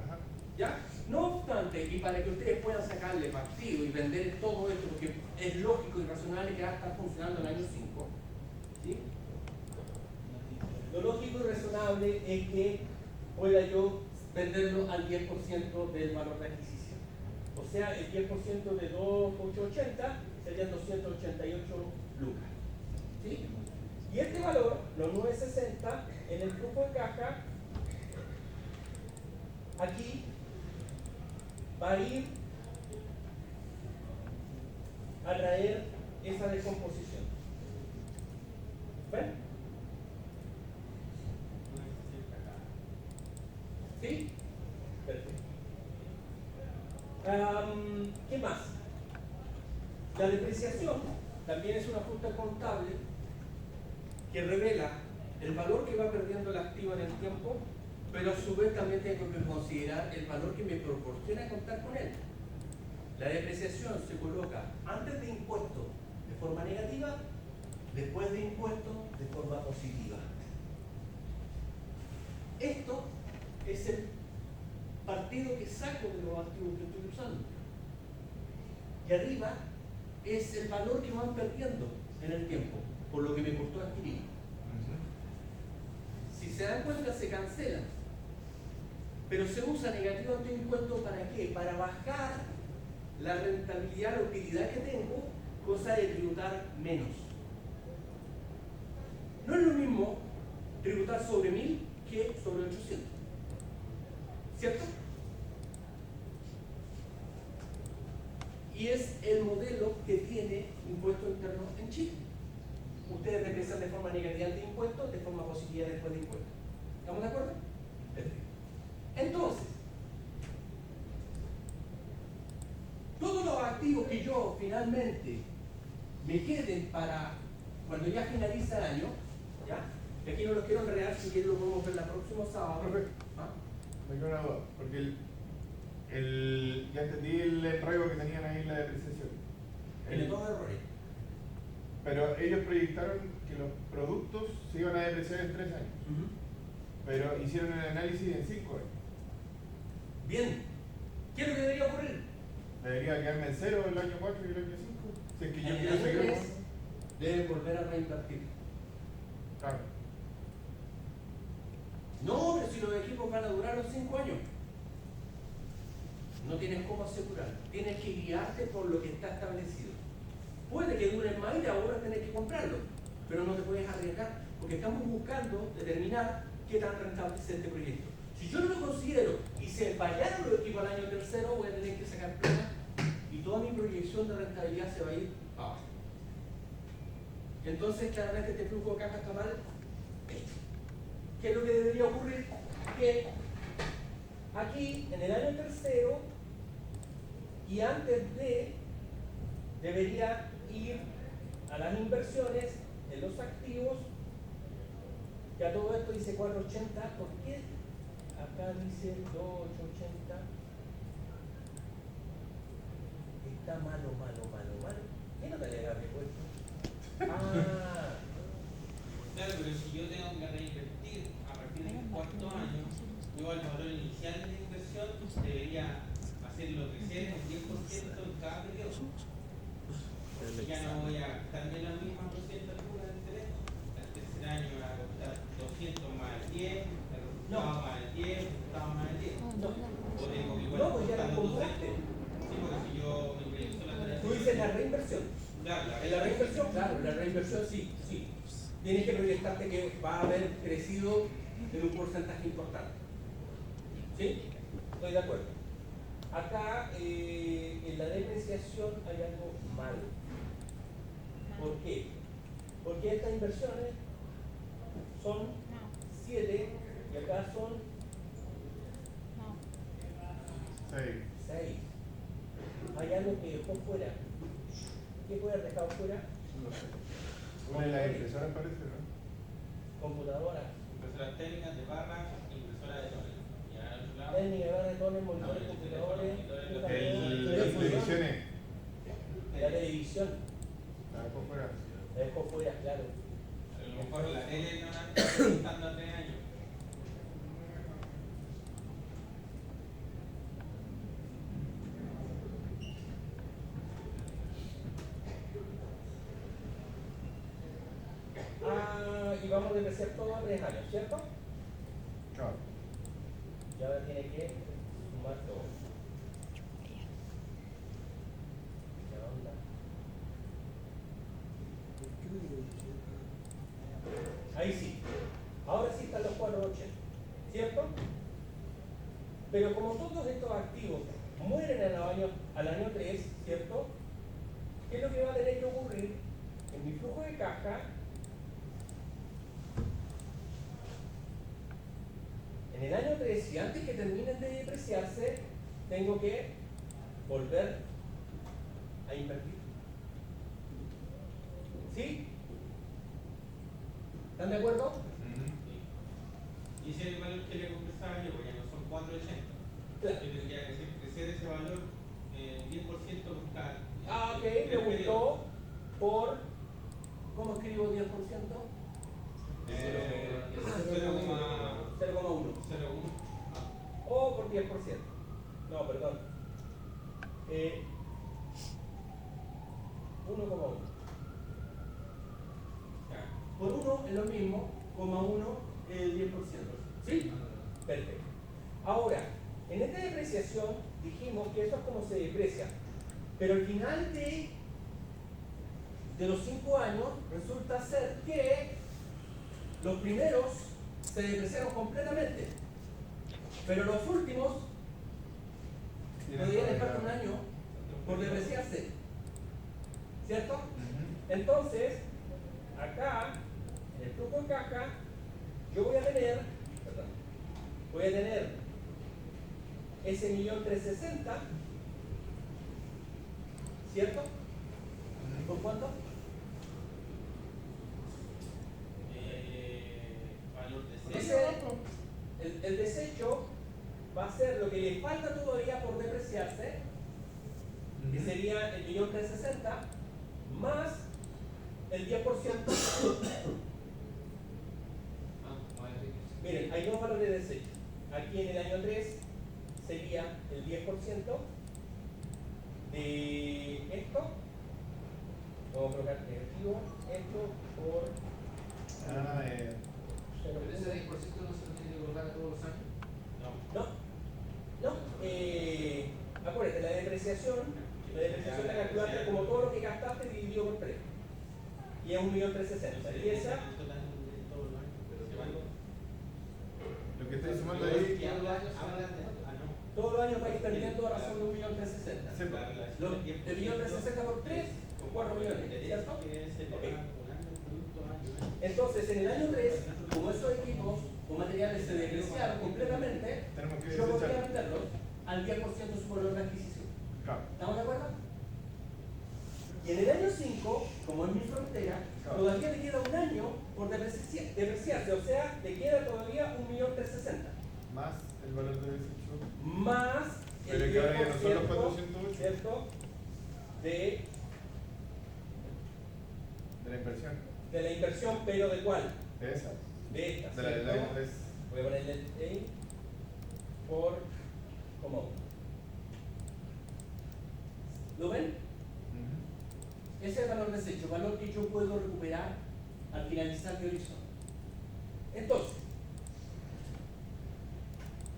Ajá. ¿Ya? No obstante, y para que ustedes puedan sacarle partido y vender todo esto, porque es lógico y razonable que va a estar funcionando en el año 5, ¿sí? Lo lógico y razonable es que pueda yo venderlo al 10% del valor de adquisición. O sea, el 10% de 2.880 serían 288 lucas. ¿Sí? Y este valor, los 960, en el flujo de caja, aquí va a ir a traer esa descomposición. ¿Ven? ¿Sí? Perfecto. ¿Qué más? La depreciación también es un ajuste contable que revela el valor que va perdiendo el activo en el tiempo, pero a su vez también tengo que considerar el valor que me proporciona contar con él. La depreciación se coloca antes de impuestos de forma negativa, después de impuestos de forma positiva. Esto es el partido que saco de los activos que estoy usando. Y arriba es el valor que van perdiendo en el tiempo, por lo que me costó adquirir. Si se dan cuenta, se cancelan. Pero se usa negativamente un impuesto ¿para qué? Para bajar la rentabilidad, la utilidad que tengo, cosa de tributar menos. No es lo mismo tributar sobre 1.000 que sobre 800. ¿Cierto? Y es el modelo que tiene impuesto interno en Chile. Ustedes regresan de forma negativa de impuestos, de forma positiva después de impuestos. ¿Estamos de acuerdo? Perfecto. Entonces, todos los activos que yo finalmente me queden para cuando ya finaliza el año, ¿ya? Y aquí no los quiero enredar, si quieren lo podemos ver el próximo sábado. Profe, ¿Ah? me queda una duda, porque ya entendí el enredo que tenían ahí en la depreciación. Tiene todos errores. Pero ellos proyectaron que los productos se iban a depreciar en 3 años, pero hicieron el análisis en 5 años. Bien. ¿Qué es lo que debería ocurrir? Debería quedarme en 0 el año 4 y el año 5. Si es que yo En el quiero año seguir. 3 deben volver a reinvertir. Claro. No, pero si los equipos van a durar los 5 años. No tienes cómo asegurar. Tienes que guiarte por lo que está establecido. Puede que duren más y ahora tenés que comprarlo, pero no te puedes arriesgar, porque estamos buscando determinar qué tan rentable es este proyecto. Si yo no lo considero y se fallaron los equipos al año tercero, voy a tener que sacar plata y toda mi proyección de rentabilidad se va a ir abajo. Entonces, claramente este flujo de caja está mal hecho. ¿Qué es lo que debería ocurrir? Que aquí, en el año tercero, y antes de, debería ir a las inversiones en los activos, que a todo esto dice 480, ¿por qué acá dice 2880? Está malo. ¿Qué nota le habré puesto? Ah, Claro, pero si yo tengo que reinvertir a partir del cuarto año, yo al valor inicial de la inversión debería hacerlo crecer un 10% en cada periodo. Porque ya no voy a gastarme la misma porcentatura del teléfono. El tercer año me va a costar 200 más el 10, el resultado más el 10, el resultado más el 10. no. O tengo que igual No, pues ya la ajustando compraste. 200. Sí, porque si yo mi proyección la tengo. Tú dices la reinversión. Claro, En la reinversión, claro, la reinversión sí. Tienes que proyectarte que va a haber crecido en un porcentaje importante. ¿Sí? Estoy de acuerdo. Acá en la depreciación hay algo malo. ¿Por qué? Porque estas inversiones son 7 y acá son 6. 6. Hay algo que dejó fuera. ¿Qué puede haber dejado fuera? No sé. Una de las impresoras parece, ¿no? Computadoras, Impresoras técnicas de barra, impresora de tonel. Y al otro lado, técnicas, barretones, monitores, No, computadores, Las televisiones. la televisión, La dejó fuera. la dejó fuera, claro. a lo mejor la tele no la están ajustando a 3 años. Y vamos a depreciar todo a 3 años, ¿cierto? Claro. Y ahora tiene que sumar todo. ¿Qué onda? Ahí sí. Ahora sí están los 480, ¿cierto? Pero como todos estos activos mueren al año 3, ¿cierto? ¿Qué es lo que va a tener que ocurrir? En mi flujo de caja, en el año 3, y antes que terminen de depreciarse, tengo que volver a invertir. ¿Sí? ¿Están de acuerdo? Y ese es el valor que le conversaba yo, porque ya no son 480. Claro. Yo tendría que hacer crecer ese valor 10% por cada. Ah, ok, me gustó por... ¿Cómo escribo 10%? 0,1. O por 10%. No, perdón. 1,1. Por 1 es lo mismo, coma 1 es el 10%. ¿Sí? Perfecto. Ahora, en esta depreciación dijimos que eso es como se deprecia. Pero al final de los 5 años resulta ser que los primeros se depreciaron completamente. Pero los últimos podrían estar un año por depreciarse. ¿Cierto? Entonces, acá, en el flujo de caja, yo voy a tener ese 1.360.000, ¿cierto? ¿Por cuánto? Valor de Ese, cero. el desecho va a ser lo que le falta todavía por depreciarse, que sería el 1.360.000 más el 10%. Miren, hay dos valores de desecho. Aquí en el año 3 sería el 10% de esto. Vamos a colocar negativo, esto por Pero ese 10% no se lo tiene que colocar a todos los años. No, acuérdate, la depreciación la calculaste como todo lo que gastaste dividido por 3. Y es 1.360.000. Y esa, Lo que estoy sumando ahí. todos los años va a ir perdiendo a razón de 1.360.000. Sí, De 1.360.000 por 3, con 4 millones, ¿cierto? Ok. Entonces, en el año 3, como esos equipos o materiales se depreciaron completamente, Tenemos que yo podría desechar. venderlos al 10% de su valor de adquisición. Claro. ¿Estamos de acuerdo? Y en el año 5, como es mi frontera, todavía le queda un año por depreciarse, o sea, le queda todavía 1.360.000. Más el valor de desecho. Más Pero el que ahora ya no son los 10%, 408. ¿cierto? De De la inversión. la inversión, pero ¿de cuál? De esas. De esta, De la del ¿cierto? año 3. Voy a ponerle ahí por común. ¿Lo ven? Ese es el valor desecho, valor que yo puedo recuperar al finalizar mi horizonte. Entonces,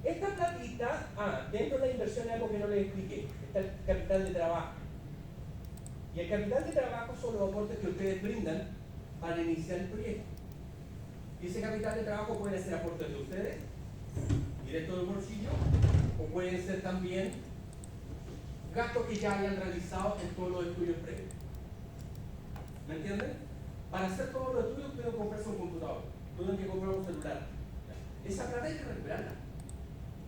esta platita, dentro de la inversión hay algo que no les expliqué, está el capital de trabajo. Y el capital de trabajo son los aportes que ustedes brindan para iniciar el proyecto. Y ese capital de trabajo puede ser aportes de ustedes, directo del bolsillo, o pueden ser también gastos que ya hayan realizado en todos los estudios previos. ¿Me entienden? Para hacer todos los estudios tienen que comprarse un computador, tienen que comprar un celular. Esa plata hay que recuperarla,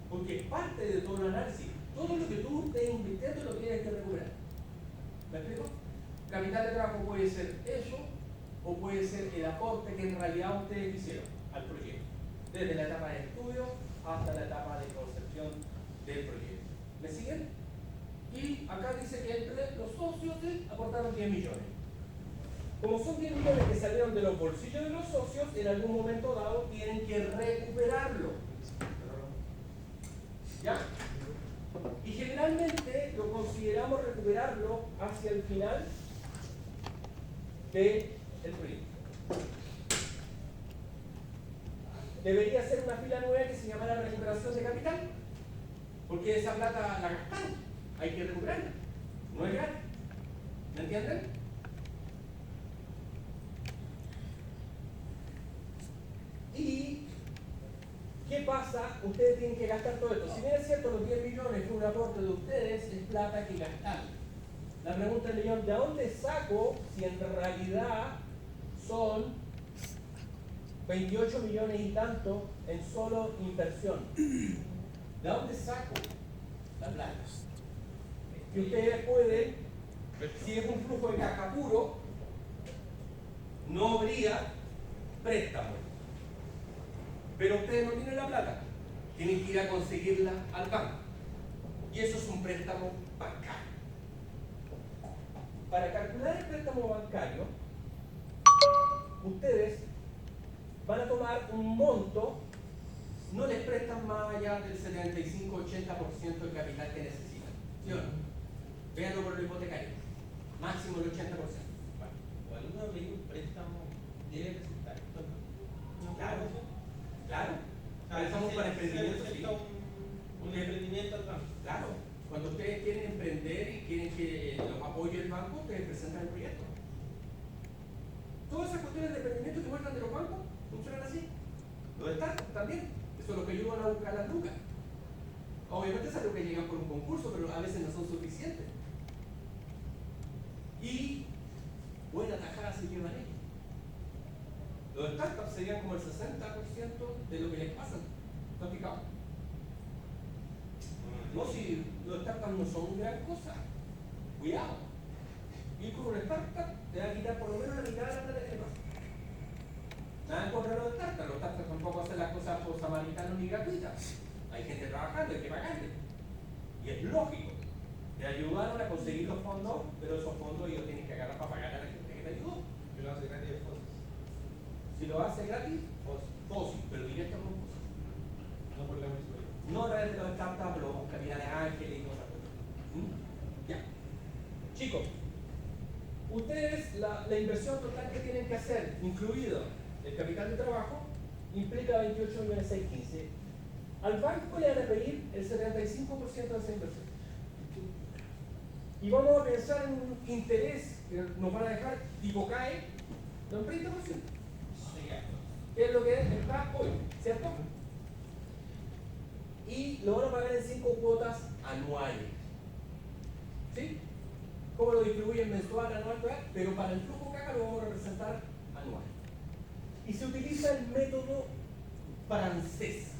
porque parte de todo el análisis, todo lo que tú estés invirtiendo lo tienes que recuperar. ¿Me explico? Capital de trabajo puede ser eso, o puede ser el aporte que en realidad ustedes hicieron al proyecto, desde la etapa de estudio hasta la etapa de concepción del proyecto. ¿Me siguen? Y acá dice que entre los socios aportaron 10 millones. Como son 10 millones que salieron de los bolsillos de los socios, en algún momento dado tienen que recuperarlo. ¿Ya? Y generalmente lo consideramos recuperarlo hacia el final del proyecto. Debería ser una fila nueva que se llamara recuperación de capital, porque esa plata la gastaron, hay que recuperarla, no es gratis. ¿Me entienden? Y ¿qué pasa? Ustedes tienen que gastar todo esto. Si bien es cierto, los 10 millones fue un aporte de ustedes, es plata que gastaron. La pregunta del millón, ¿de dónde saco si en realidad son 28 millones y tanto en solo inversión? ¿De dónde saco la plata? Que ustedes pueden, si es un flujo de caja puro, no habría préstamo. Pero ustedes no tienen la plata, tienen que ir a conseguirla al banco. Y eso es un préstamo bancario. Para calcular el préstamo bancario, ustedes van a tomar un monto, no les prestan más allá del 75-80% del capital que necesitan. ¿Sí o no? Véanlo por lo hipotecario, máximo el 80%. O alguno de un préstamo debe presentar esto, ¿no? Claro. Claro. Préstamos para emprendimiento, sí. Un emprendimiento al banco. Claro. Cuando ustedes quieren emprender y quieren que los apoye el banco, ustedes presentan el proyecto. Todas esas cuestiones de emprendimiento que muestran de los bancos funcionan así. Los startups también, eso es lo que ayudan a buscar las lucas. Obviamente es algo que llegan por un concurso, pero a veces no son suficientes. Y buena tajada se llevan ellos. Los startups serían como el 60% de lo que les pasa. ¿No has fijado? No, si los startups no son gran cosa. Cuidado. Ir con una startup te va a quitar por lo menos la mitad de la plata que le pasa. Nada en contra de los startups. Los startups tampoco hacen las cosas por samaritanos ni gratuitas. Hay gente trabajando, hay que pagarle. Y es lógico. Te ayudaron a conseguir los fondos, pero esos fondos ellos tienen que agarrar para pagar a la gente que te ayudó. Yo lo hace gratis de fotos. Si lo hace gratis, fósil, pero directo con fósil. No por la municipalidad. No a través de los startups, los capitales ángeles y cosas así. Ya. Chicos, ustedes la inversión total que tienen que hacer, incluido el capital de trabajo, implica 28.615. Al banco le van a pedir el 75% de esa inversión. Y vamos a pensar en un interés que nos van a dejar tipo CAE de un 30%. Que es lo que está hoy, ¿cierto? Y lo van a pagar en 5 cuotas anuales. ¿Sí? ¿Cómo lo distribuyen mensual, anual? Pero para el flujo caja lo vamos a representar anual. Y se utiliza el método francés.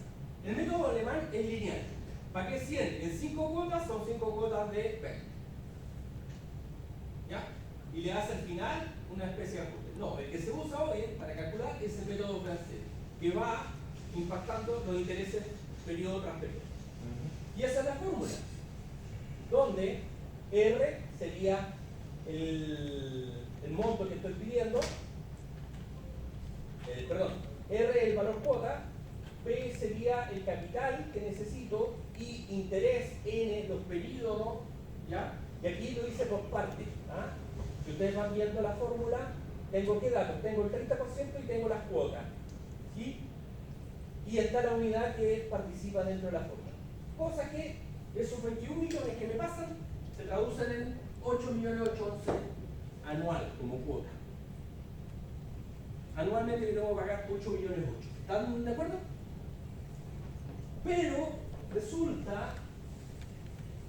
El método alemán es lineal. ¿Para qué 100? En 5 cuotas son 5 cuotas de 20. ¿Ya? Y le hace al final una especie de ajuste. No, el que se usa hoy para calcular es el método francés, que va impactando los intereses periodo tras periodo. Y esa es la fórmula, donde R sería el monto que estoy pidiendo, perdón, R es el valor cuota, P sería el capital que necesito y interés N los periodos, ¿ya? Y aquí lo hice por partes. ¿Ah? Si ustedes van viendo la fórmula, tengo qué datos, tengo el 30% y tengo las cuotas. ¿Sí? Y está la unidad que participa dentro de la fórmula. Cosa que esos 21 millones que me pasan se traducen en 8.811.000 anual como cuota. Anualmente yo tengo que pagar 8.800.000. ¿Están de acuerdo? Pero resulta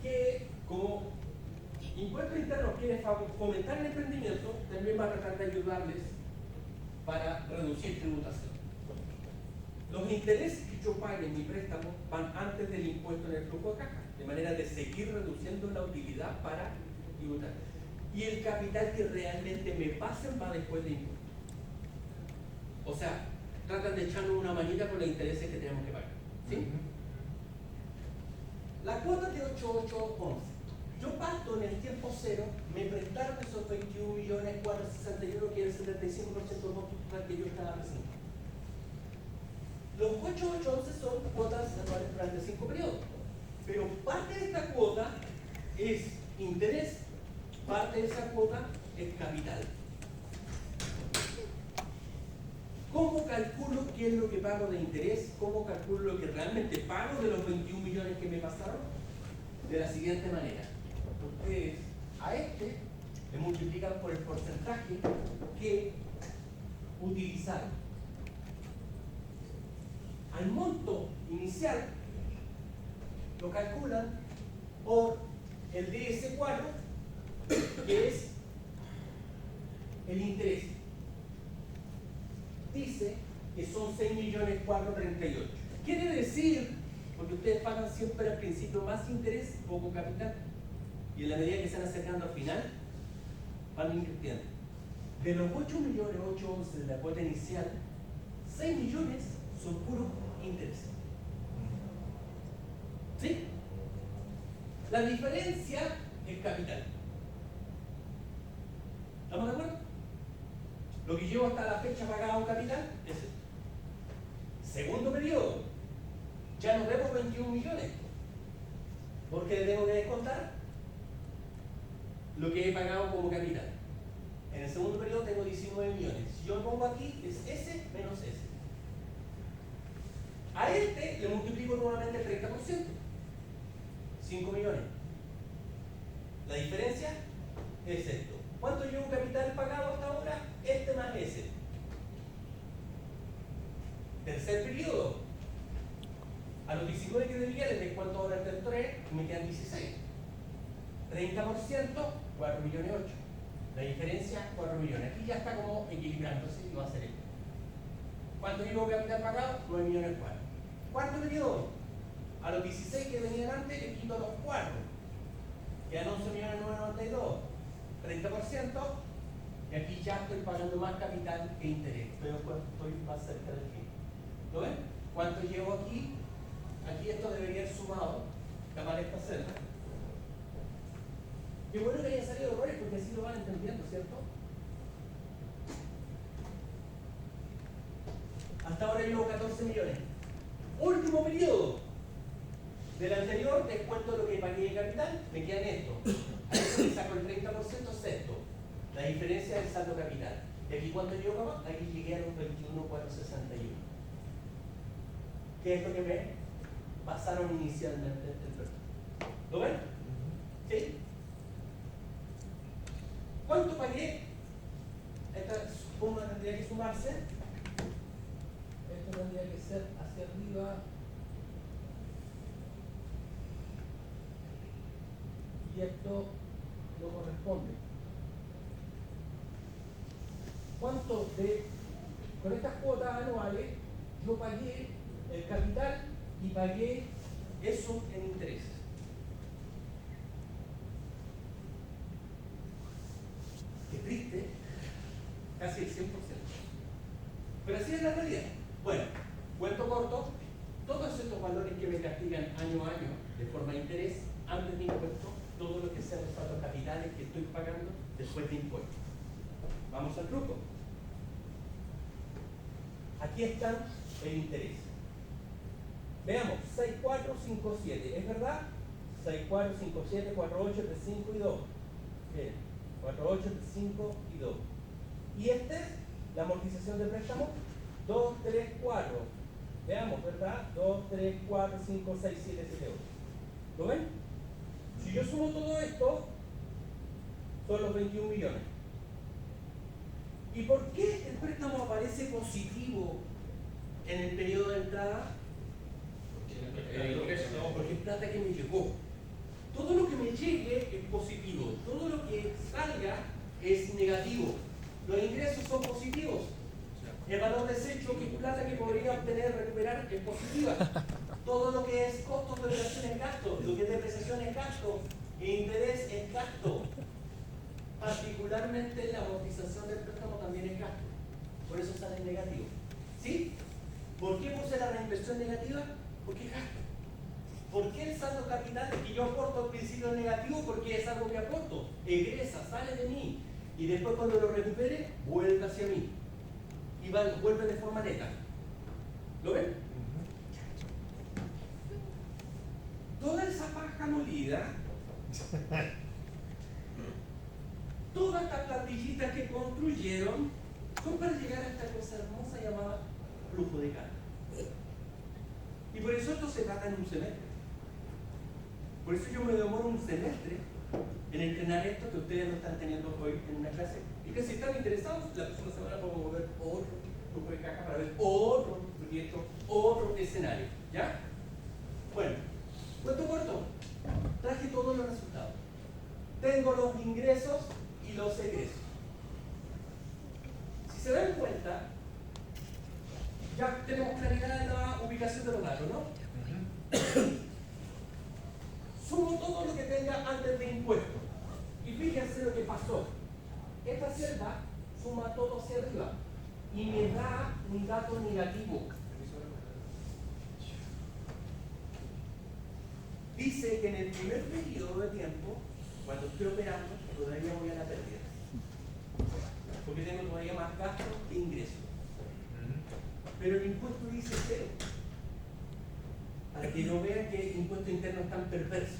que como Impuestos Internos quiere fomentar el emprendimiento, también va a tratar de ayudarles para reducir tributación. Los intereses que yo pague en mi préstamo van antes del impuesto en el flujo de caja, de manera de seguir reduciendo la utilidad para tributar. Y el capital que realmente me pasen va después de impuestos. O sea, tratan de echarnos una manita con los intereses que tenemos que pagar. ¿Sí? La cuota de 8.811. Yo parto en el tiempo cero, me prestaron esos 21.461.000, que es el 75% del monto total que yo estaba presentando. Los 8.811 son cuotas anuales durante 5 periodos, pero parte de esta cuota es interés, parte de esa cuota es capital. ¿Cómo calculo qué es lo que pago de interés? ¿Cómo calculo lo que realmente pago de los 21 millones que me pasaron? De la siguiente manera. Ustedes a este le multiplican por el porcentaje que utilizaron. Al monto inicial lo calculan por el DS4, que es el interés. Dice que son 6.438.000. Quiere decir, porque ustedes pagan siempre al principio más interés, poco capital, y en la medida que se van acercando al final, van invirtiendo. De los 8.811.000 de la cuota inicial, 6 millones son puros intereses. ¿Sí? La diferencia es capital. ¿Estamos de acuerdo? Lo que llevo hasta la fecha pagado capital es esto. Segundo periodo, ya no debo 21 millones, porque tengo que descontar lo que he pagado como capital. En el segundo periodo tengo 19 millones. Si yo pongo aquí, es S menos S. A este le multiplico nuevamente el 30%. 5 millones. La diferencia es esto. ¿Cuánto llevo capital pagado hasta ahora? Este más ese. Tercer periodo. todo entre el 3 y me quedan 16. 30%, 4 millones 8. La diferencia, 4 millones. Aquí ya está como equilibrándose y va a ser esto. ¿Cuánto llevo capital pagado? 9 millones 4. Cuarto periodo. A los 16 que venían antes le quito los 4. Quedan 11 millones 992. 30%. Y aquí ya estoy pagando más capital que interés. Pero cuánto estoy más cerca del fin. ¿Lo ven? ¿Cuánto llevo aquí? Aquí esto debería ir sumado. Capaz esta celda. Qué bueno que hayan salido errores porque así lo van entendiendo, ¿cierto? Hasta ahora llevo 14 millones. Último periodo. Del anterior descuento lo que pagué de capital, me quedan esto. A eso le saco el 30% sexto. La diferencia del saldo capital. ¿Y aquí cuánto llevo más? Aquí llegué a los 21,461. ¿Qué es lo que me pasaron inicialmente el préstamo? ¿Lo ven? ¿Sí? ¿Cuánto pagué? Esta suma tendría que sumarse. Esto tendría que ser hacia arriba. Y esto no corresponde. ¿Cuánto con estas cuotas anuales yo pagué el capital y pagué eso en intereses? Qué triste, casi el 100%. Pero así es la realidad. Bueno, cuento corto, todos estos valores que me castigan año a año de forma de interés, antes de impuestos, todo lo que sean los saldos capitales que estoy pagando después de impuestos. Vamos al truco. Aquí están el interés. Veamos, 6, 4, 5, 7. ¿Es verdad? 6, 4, 5, 7, 4, 8, 3, 5 y 2. Bien. 4, 8, 3, 5 y 2. Y este es la amortización del préstamo. 2, 3, 4. Veamos, ¿verdad? 2, 3, 4, 5, 6, 7, 7, 8. ¿Lo ven? Si yo sumo todo esto, son los 21 millones. ¿Y por qué el préstamo aparece positivo en el periodo de entrada? Porque es plata que me llegó. Todo lo que me llegue es positivo. Todo lo que salga es negativo. Los ingresos son positivos. El valor desecho, que es plata que podría obtener, recuperar, es positiva. Todo lo que es costos de operación es gasto. Lo que es depreciación es gasto. E interés es gasto. Particularmente la amortización del préstamo también es gasto. Por eso sale en negativo. ¿Sí? ¿Por qué puse la reinversión negativa? Porque es gasto. ¿Por qué el saldo capital que yo aporto al principio es negativo? Porque es algo que aporto. Egresa, sale de mí. Y después cuando lo recupere, vuelve hacia mí. Y vuelve de forma neta. ¿Lo ven? Toda esa paja molida, todas estas plantillitas que construyeron, son para llegar a esta cosa hermosa llamada flujo de caja. Y por eso esto se trata en un semestre. Por eso yo me demoro un semestre en entrenar esto que ustedes no están teniendo hoy en una clase. Y que si están interesados, la próxima semana podemos ver otro flujo de caja para ver otro proyecto, otro escenario. ¿Ya? Bueno, cuento corto. Traje todos los resultados. Tengo los ingresos y los egresos. Si se dan cuenta, ya tenemos claridad en la ubicación de los datos, ¿no? Sumo todo lo que tenga antes de impuestos. Y fíjense lo que pasó. Esta celda suma todo hacia arriba y me da un dato negativo. Dice que en el primer periodo de tiempo, cuando estoy operando, todavía voy a la pérdida. Porque tengo todavía más gastos que ingresos. Pero el impuesto dice cero. Para que no vean que el impuesto interno es tan perverso.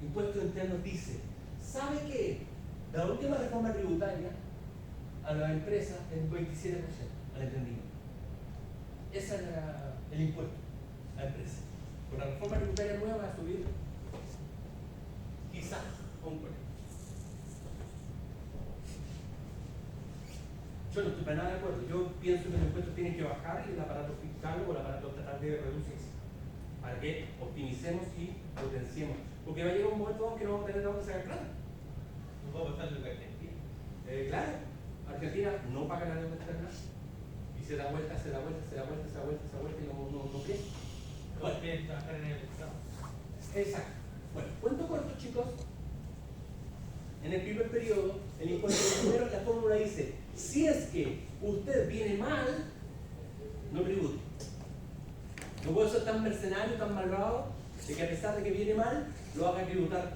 El impuesto interno dice, ¿sabe qué? La última reforma tributaria a las empresas es 27% al entendido. Ese era el impuesto a la empresa. Con la reforma tributaria nueva va a subir quizás un 40%. Yo no estoy para nada de acuerdo. Yo pienso que los impuestos tienen que bajar y el aparato fiscal o el aparato estatal debe reducirse. ¿Para qué? optimicemos y potenciemos. Porque va a llegar un momento que no vamos a tener de dónde sacar plata. No puedo pasar lo que Argentina. Claro, Argentina no paga la deuda externa y se da vuelta, se da vuelta, se da vuelta, se da vuelta, se da vuelta y no crece. Todos quieren trabajar en el Estado. Exacto. Bueno, cuento corto, chicos. En el primer periodo, el impuesto primero, la fórmula dice, si es que usted viene mal, no tribute. No puedo ser tan mercenario, tan malvado, de que a pesar de que viene mal, lo haga tributar.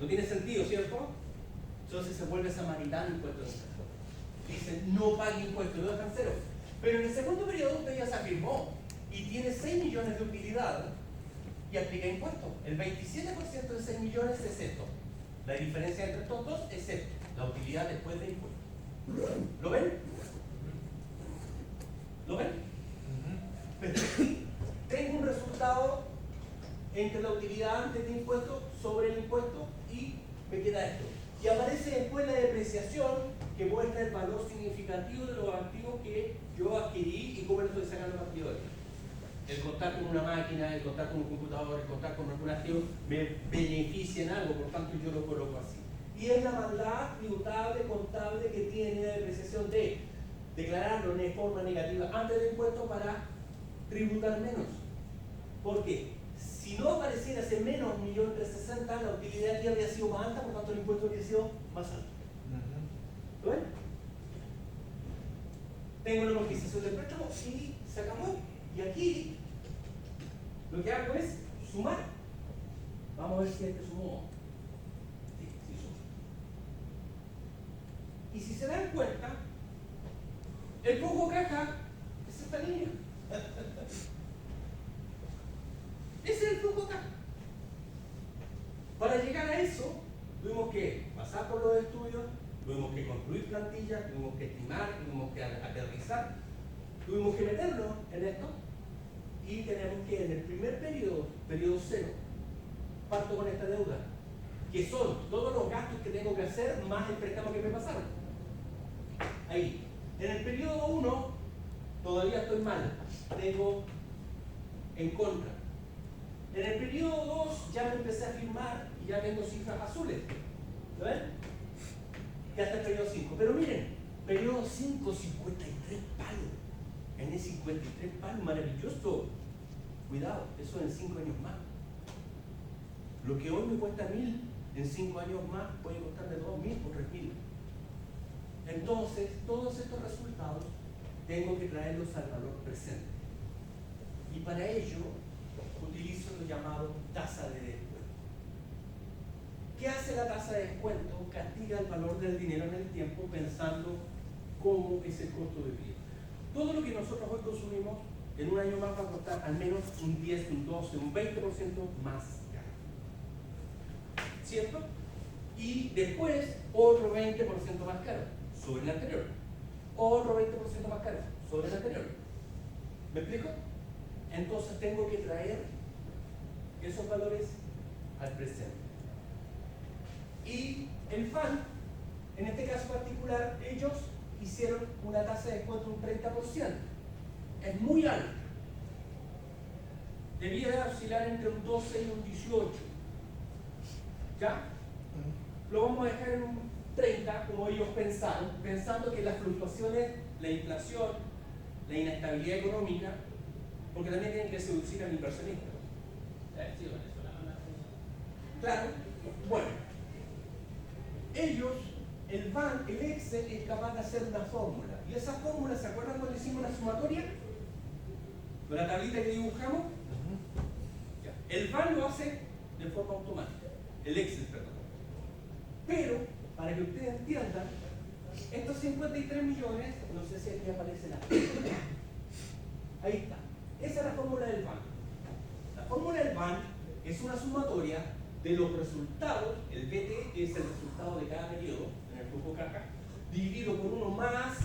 No tiene sentido, ¿cierto? Entonces se vuelve samaritano impuesto de impuesto. Dice, no pague impuestos, lo dejan cero. Pero en el segundo periodo usted ya se afirmó y tiene 6 millones de utilidad y aplica impuestos. El 27% de 6 millones es esto. La diferencia entre estos dos es esto, la utilidad después de impuestos. ¿Lo ven? ¿Lo ven? Tengo un resultado entre la utilidad antes de impuestos sobre el impuesto y me queda esto. Y aparece después la depreciación que muestra el valor significativo de los activos que yo adquirí y cómo le estoy sacando partido de ellos. El contar con una máquina, el contar con un computador, el contar con algún activo me beneficia en algo, por tanto yo lo coloco así. Y es la maldad tributable, contable que tiene la depreciación de declararlo de forma negativa antes del impuesto para tributar menos. ¿Por qué? Si no apareciera ese menos 1.360.000, la utilidad ya habría sido más alta, por tanto el impuesto habría sido más alto. ¿Lo ven? Tengo la amortización del préstamo y se acabó. Y aquí lo que hago es sumar. Vamos a ver si este sumó. Sí, sí suma. Y si se dan cuenta, el flujo caja es esta línea. Ese es el flujo caja. Para llegar a eso, tuvimos que pasar por los estudios, tuvimos que construir plantillas, tuvimos que estimar, tuvimos que aterrizar, tuvimos que meternos en esto y tenemos que en el primer periodo, periodo cero, parto con esta deuda, que son todos los gastos que tengo que hacer más el préstamo que me pasaron. Ahí. En el periodo 1 todavía estoy mal, tengo en contra. En el periodo 2 ya me empecé a firmar y ya tengo cifras azules. ¿Lo ven? Y hasta el periodo 5. Pero miren, periodo 5, 53 palos. En el 53 palos, maravilloso. Cuidado, eso en 5 años más. Lo que hoy me cuesta 1.000, en 5 años más puede costarme 2.000 o 3.000. Entonces, todos estos resultados tengo que traerlos al valor presente. Y para ello, utilizo lo llamado tasa de descuento. ¿Qué hace la tasa de descuento? Castiga el valor del dinero en el tiempo pensando cómo es el costo de vida. Todo lo que nosotros hoy consumimos en un año más va a costar al menos un 10, un 12, un 20% más caro. ¿Cierto? Y después otro 20% más caro sobre el anterior. Otro 20% más caro sobre el anterior. ¿Me explico? Entonces tengo que traer esos valores al presente. Y el FAN, en este caso particular, ellos hicieron una tasa de descuento de un 30%. Es muy alta. Debía oscilar entre un 12 y un 18. ¿Ya? Lo vamos a dejar en un 30, como ellos pensaron, pensando que las fluctuaciones, la inflación, la inestabilidad económica, porque también tienen que seducir al inversionista. Claro, bueno, ellos, el BAN, el Excel, es capaz de hacer una fórmula. Y esa fórmula, ¿se acuerdan cuando hicimos la sumatoria? Con la tablita que dibujamos. Ya. El BAN lo hace de forma automática. El Excel, perdón. Pero, para que ustedes entiendan, estos 53 millones, no sé si aquí aparece la. Ahí está. Esa es la fórmula del BAN. La fórmula del BAN es una sumatoria de los resultados, el BT, que es el resultado de cada periodo, en el flujo caja, dividido por 1 más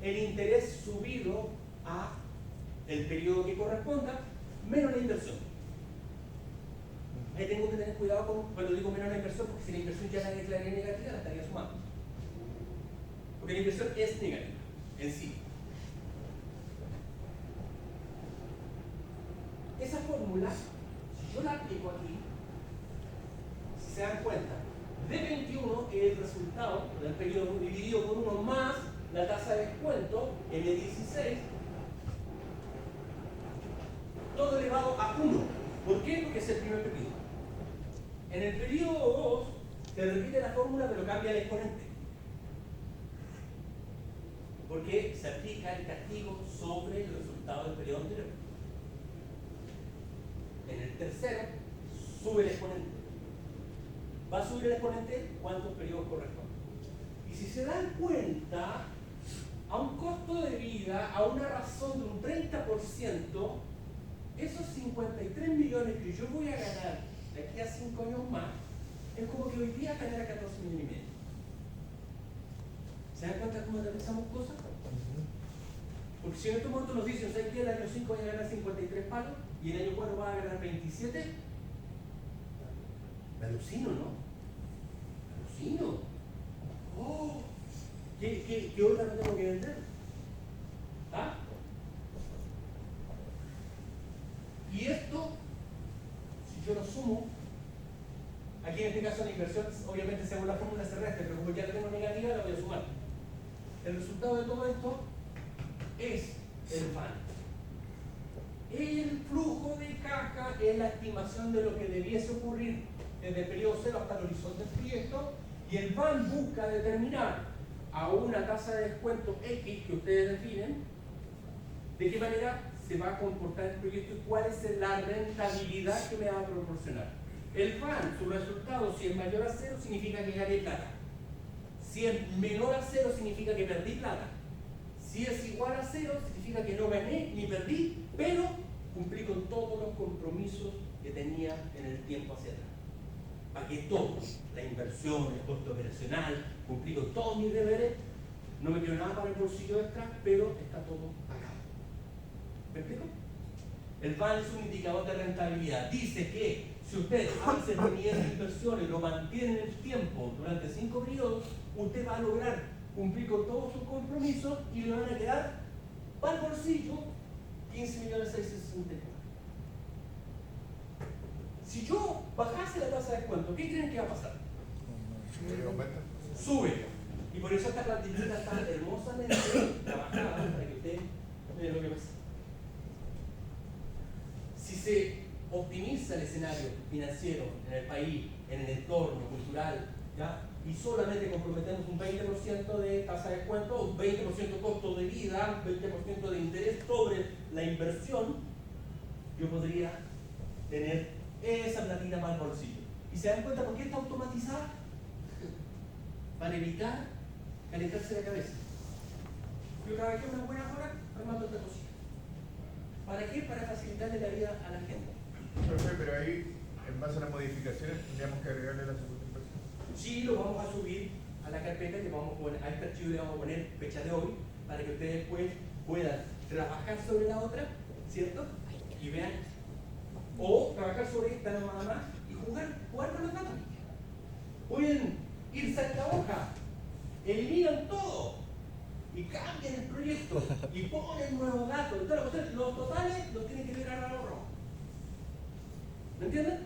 el interés subido a el periodo que corresponda, menos la inversión. Ahí tengo que tener cuidado cuando digo menos la inversión, porque si la inversión ya la declaré negativa, la estaría sumando. Porque la inversión es negativa en sí. Esa fórmula Si yo la aplico aquí, si se dan cuenta, D21 es el resultado del periodo dividido por 1 más la tasa de descuento, N16, todo elevado a 1. ¿Por qué? Porque es el primer periodo. En el periodo 2 se repite la fórmula pero cambia el exponente. Porque se aplica el castigo sobre el resultado del periodo anterior. En el tercero sube el exponente. Va a subir el exponente cuántos periodos corresponden. Y si se dan cuenta, a un costo de vida, a una razón de un 30%, esos 53 millones que yo voy a ganar de aquí a 5 años más, es como que hoy día ganara 14 millones y medio. ¿Se dan cuenta cómo analizamos cosas? Porque si en este momento nos dicen, ¿sabes qué? El año 5 vas a ganar 53 palos y el año 4 vas a ganar 27, me alucino, ¿no? Me alucino. ¡Oh! ¿Qué órgano tengo que vender? ¿Ah? Y esto, si yo lo sumo, aquí en este caso la inversión, obviamente según la fórmula se resta, pero como ya la tengo negativa, la voy a sumar. El resultado de todo esto es el FAN. El flujo de caja es la estimación de lo que debiese ocurrir desde el periodo 0 hasta el horizonte del proyecto, y el FAN busca determinar a una tasa de descuento X que ustedes definen, de qué manera se va a comportar el proyecto y cuál es la rentabilidad que me va a proporcionar. El FAN, su resultado, si es mayor a 0, significa que gané plata. Si es menor a 0, significa que perdí plata. Si es igual a 0, significa que no gané ni perdí, pero cumplí con todos los compromisos que tenía en el tiempo hacia atrás. Pagué todo, la inversión, el costo operacional, cumplí con todos mis deberes, no me quedó nada para el bolsillo extra, pero está todo pagado. ¿Me explico? El VAN es un indicador de rentabilidad. Dice que si usted hace determinadas inversiones y lo mantiene en el tiempo durante 5 periodos, usted va a lograr cumplir con todos sus compromisos y le van a quedar para el bolsillo 15.664. Si yo bajase la tasa de descuento, ¿qué creen que va a pasar? Sube. Y por eso esta plantilla está hermosamente trabajada para que usted vea lo que pasa. Si se optimiza el escenario financiero en el país, en el entorno cultural, ¿ya? Y solamente comprometemos un 20% de tasa de descuento, un 20% costo de vida, un 20% de interés sobre la inversión, yo podría tener esa platina para el bolsillo. ¿Y se dan cuenta por qué está automatizada? Para evitar calentarse la cabeza. Yo trabajé una buena hora armando esta cosita. ¿Para qué? Para facilitarle la vida a la gente. Profe, pero ahí, en base a las modificaciones, tendríamos que agregarle la segunda inversión. Sí, lo vamos a subir a la carpeta y le vamos a poner, a este archivo le vamos a poner fecha de hoy para que ustedes después puedan trabajar sobre la otra, ¿cierto? Y vean, o trabajar sobre esta nada más y jugar con los datos. Pueden irse a esta hoja, eliminan todo y cambian el proyecto y ponen nuevos datos. Entonces, los totales los tienen que ver a la rojo. ¿Me entienden?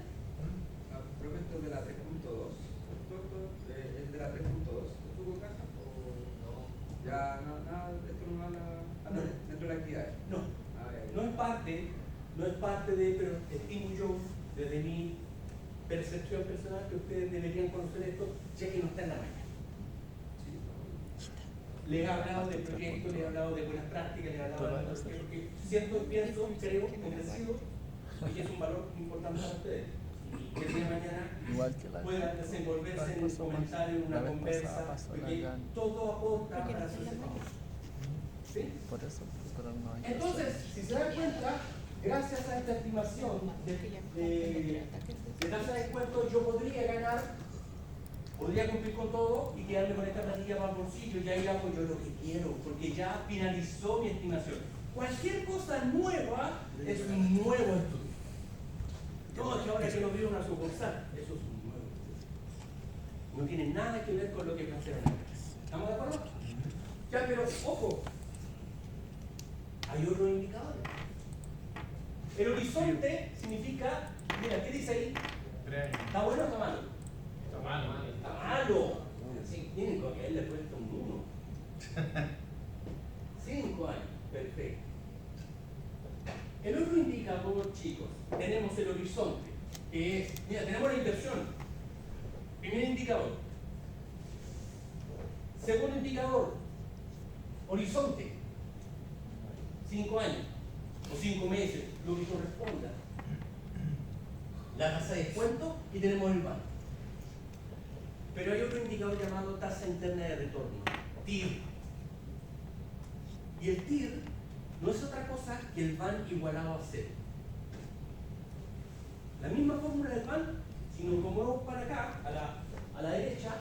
Prometo de la 3.2. ¿Es de la 3.2? ¿Tuvo caja o no? Ya, nada, esto no va a dentro de la actividad. No, no es parte de, pero estimo yo, desde mi percepción personal, que ustedes deberían conocer esto, ya que no está en la mañana. Les he hablado de proyectos, les he hablado de buenas prácticas, les he hablado de cosas que siento, pienso, creo, convencido, y es un valor importante para ustedes. Que el día de mañana puedan desenvolverse en un comentario, en una conversa, porque todo aporta a la sociedad. ¿Sí? Entonces, si se dan cuenta, gracias a esta estimación de tasa de descuento, yo podría ganar, podría cumplir con todo y quedarme con esta plantilla para el bolsillo, y ahí hago yo lo que quiero, porque ya finalizó mi estimación. Cualquier cosa nueva es un nuevo estudio. No, que ahora que lo veo una sucursal, eso es un nuevo estudio. No tiene nada que ver con lo que plantearon antes. ¿Estamos de acuerdo? Ya, pero ojo, hay otros indicadores. El horizonte significa, mira, ¿qué dice ahí? 3 años. ¿Está bueno o está malo? Está malo. Está malo. Sí, tienen que haberle puesto un 1. 5 años, perfecto. El otro indicador, chicos, tenemos el horizonte, que es, mira, tenemos la inversión. Primer indicador. Segundo indicador, horizonte. 5 años o 5 meses, lo que corresponda. La tasa de descuento y tenemos el banco. Pero hay otro indicador llamado tasa interna de retorno, TIR. Y el TIR no es otra cosa que el VAN igualado a 0. La misma fórmula del VAN, si nos movemos para acá, a la derecha,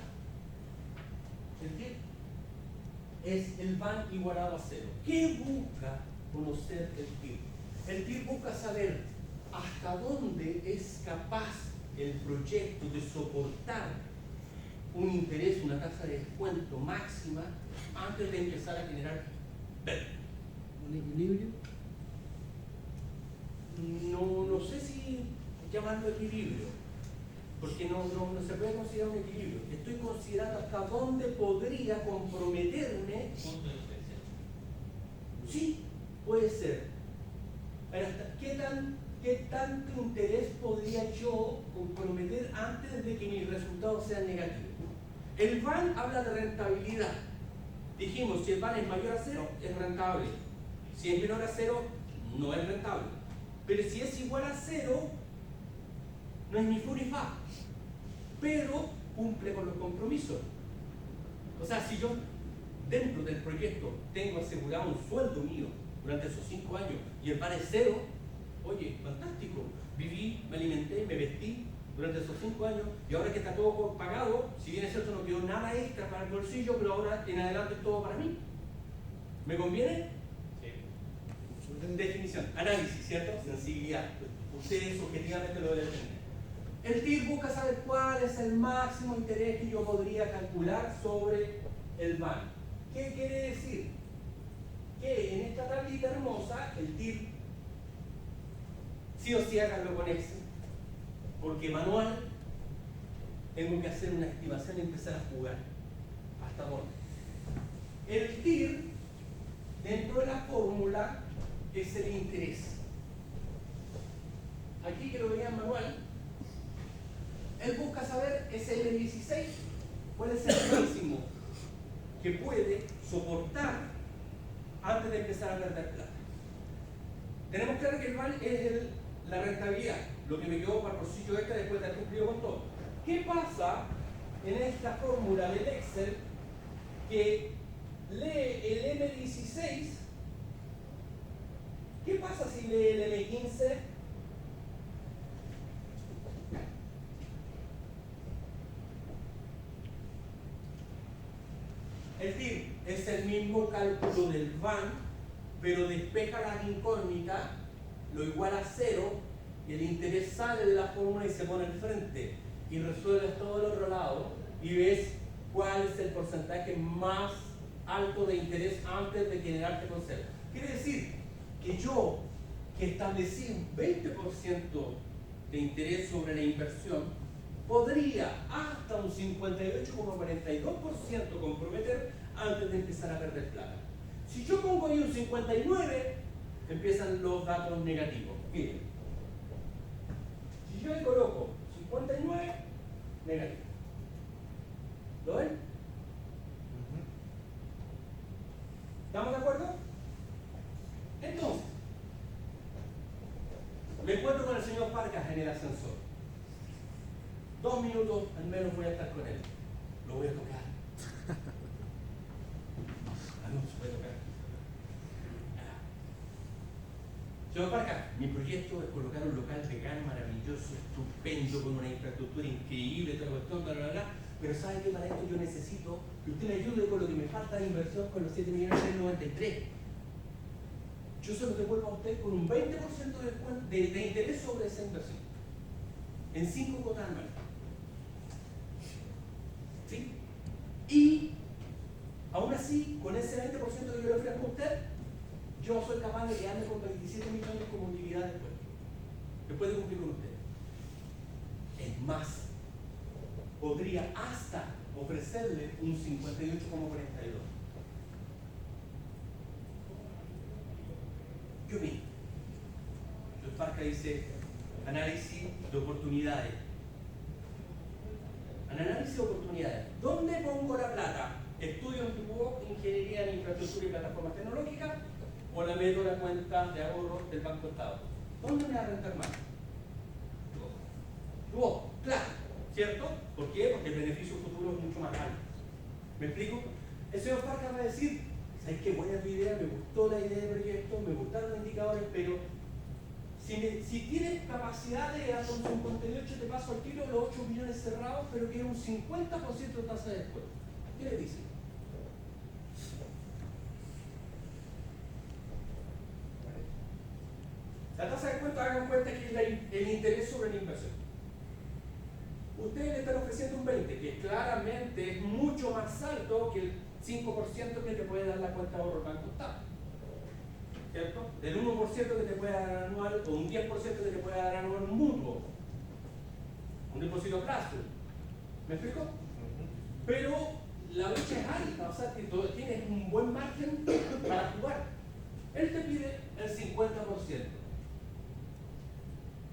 el TIR es el VAN igualado a 0. ¿Qué busca conocer el TIR? El TIR busca saber hasta dónde es capaz el proyecto de soportar un interés, una tasa de descuento máxima antes de empezar a generar ¿Un equilibrio? no sé si llamarlo equilibrio, porque no se puede considerar un equilibrio. Estoy considerando hasta dónde podría comprometerme. Punto de inflexión. Sí, puede ser. Pero ¿qué tanto interés podría yo comprometer antes de que mis resultados sean negativos? El VAN habla de rentabilidad. Dijimos, si el VAN es mayor a 0, es rentable. Si es menor a 0, no es rentable. Pero si es igual a 0, no es ni fu ni fa. Pero cumple con los compromisos. O sea, si yo dentro del proyecto tengo asegurado un sueldo mío durante esos 5 años y el VAN es 0, oye, fantástico. Viví, me alimenté, me vestí durante esos 5 años y ahora que está todo pagado, si bien es cierto no quedó nada extra para el bolsillo, pero ahora en adelante es todo para mí. ¿Me conviene? Sí. Definición, análisis, ¿cierto? Sensibilidad. Ustedes objetivamente lo deben tener. El TIR busca saber cuál es el máximo interés que yo podría calcular sobre el VAN. ¿Qué quiere decir? Que en esta tablita hermosa, el TIR, sí o sí háganlo con Excel, porque manual tengo que hacer una estimación y empezar a jugar. ¿Hasta dónde? El TIR, dentro de la fórmula, es el interés. Aquí que lo vean manual, él busca saber ese L16, cuál es el máximo que puede soportar antes de empezar a perder plata. Tenemos claro que el VAN es la rentabilidad, lo que me quedó para el bolsillo extra después de haber cumplido con todo. ¿Qué pasa en esta fórmula del Excel que lee el M16? ¿Qué pasa si lee el M15? El TIR es el mismo cálculo del VAN, pero despeja la incógnita, lo iguala a 0, y el interés sale de la fórmula y se pone al frente. Y resuelves todo el otro lado y ves cuál es el porcentaje más alto de interés antes de generarte con 0. Quiere decir que yo, que establecí un 20% de interés sobre la inversión, podría hasta un 58,42% comprometer antes de empezar a perder plata. Si yo pongo ahí un 59, empiezan los datos negativos. Miren, si yo le coloco 59, negativo. ¿Lo ven? ¿Estamos de acuerdo? Entonces, me encuentro con el señor Farcas en el ascensor. 2 minutos al menos voy a estar con él. Lo voy a tocar. No se puede tocar. Señor Farcas, mi proyecto es colocar un local vegano maravilloso, estupendo, con una infraestructura increíble, toda la cuestión, bla, bla, bla. Pero ¿sabe qué? Para esto yo necesito que usted me ayude con lo que me falta de inversión con los 7.693.000. Yo se lo devuelvo a usted con un 20% de interés sobre esa inversión. En 5 cuotas anuales. ¿Sí? Y aún así, con ese 20% que yo le ofrezco a usted, yo soy capaz de quedarme con 27 millones como utilidad después de cumplir con usted. más. Podría hasta ofrecerle un 58,42. ¿Qué opina? Parca dice análisis de oportunidades. Análisis de oportunidades. ¿Dónde pongo la plata? ¿Estudio en tu ingeniería en infraestructura y plataformas tecnológicas o la meto en la cuenta de ahorro del Banco Estado? ¿Dónde me va a rentar más? Tu claro, ¿cierto? ¿Por qué? Porque el beneficio futuro es mucho más alto. ¿Me explico? El señor Parca va a decir, ¿sabes qué buena tu idea? Me gustó la idea del proyecto, me gustaron los indicadores, pero si tienes capacidad de hasta un 58 te paso al tiro los 8 millones cerrados, pero quiero un 50% de tasa de descuento. ¿Qué le dicen? La tasa de descuento, hagan cuenta que es el interés sobre la inversión. Ustedes le están ofreciendo un 20%, que claramente es mucho más alto que el 5% que te puede dar la cuenta de ahorro Banco Estado. ¿Cierto? Del 1% que te puede dar anual o un 10% que te puede dar anual mutuo. Un depósito a plazo. ¿Me explico? Pero la brecha es alta, o sea que tienes un buen margen para jugar. Él te pide el 50%.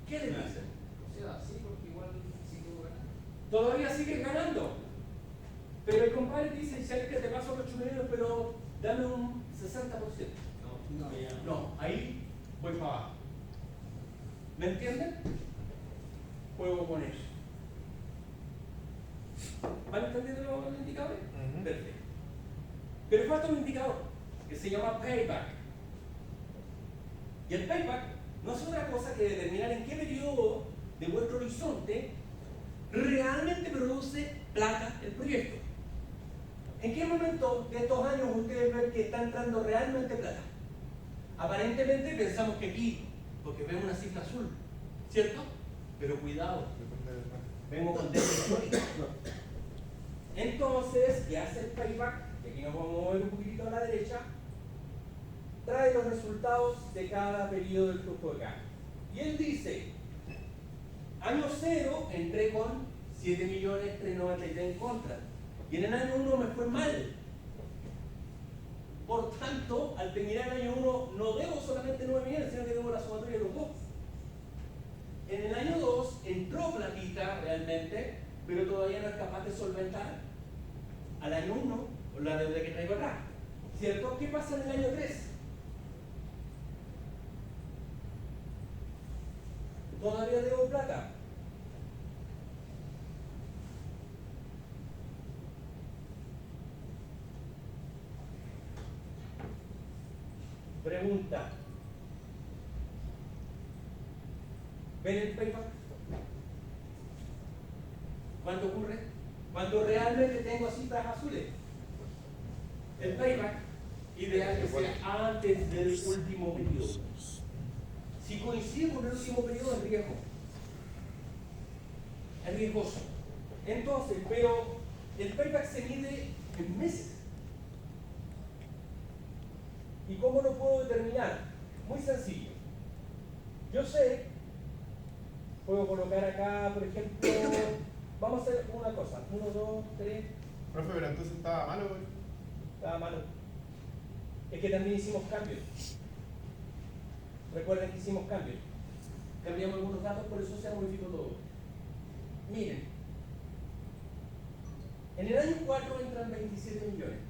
¿Qué le dicen? O sea, sí, porque igual sigo ganando. Todavía sigues ganando. Pero el compadre dice, sabes que te paso los 8 millones, pero dame un 60%. No, ahí voy para abajo. ¿Me entienden? Juego con eso. ¿Van entendiendo los indicadores? Perfecto. Pero falta un indicador que se llama payback. Y el payback no es otra cosa que determinar en qué periodo de vuestro horizonte realmente produce plata el proyecto. ¿En qué momento de estos años ustedes ven que está entrando realmente plata? Aparentemente pensamos que aquí, porque vemos una cifra azul, ¿cierto? Pero cuidado, vengo con deuda histórica. Entonces, ¿qué hace el payback? Y aquí nos vamos a mover un poquitito a la derecha. Trae los resultados de cada periodo del flujo de caja. Y él dice, año 0 entré con 7.393.000 en contra. Y en el año 1 me fue mal. Por tanto, al terminar el año 1 no debo solamente 9 millones, sino que debo la sumatoria de los dos. En el año 2 entró platita realmente, pero todavía no es capaz de solventar al año 1 la deuda que traigo acá. ¿Cierto? ¿Qué pasa en el año 3? Todavía debo plata. Pregunta. ¿Ven el payback? ¿Cuándo ocurre? Cuando realmente tengo cifras azules. El payback ideal que sea antes del último periodo. Si coincide con el último periodo es riesgo. Es riesgoso. Entonces, pero el payback se mide en meses. ¿Y cómo lo puedo determinar? Muy sencillo. Yo sé, puedo colocar acá, por ejemplo, vamos a hacer una cosa. 1, 2, 3. Profe, pero entonces estaba malo, güey. Estaba malo. Es que también hicimos cambios. Recuerden que hicimos cambios. Cambiamos algunos datos, por eso se modificó todo. Miren. En el año 4 entran 27 millones.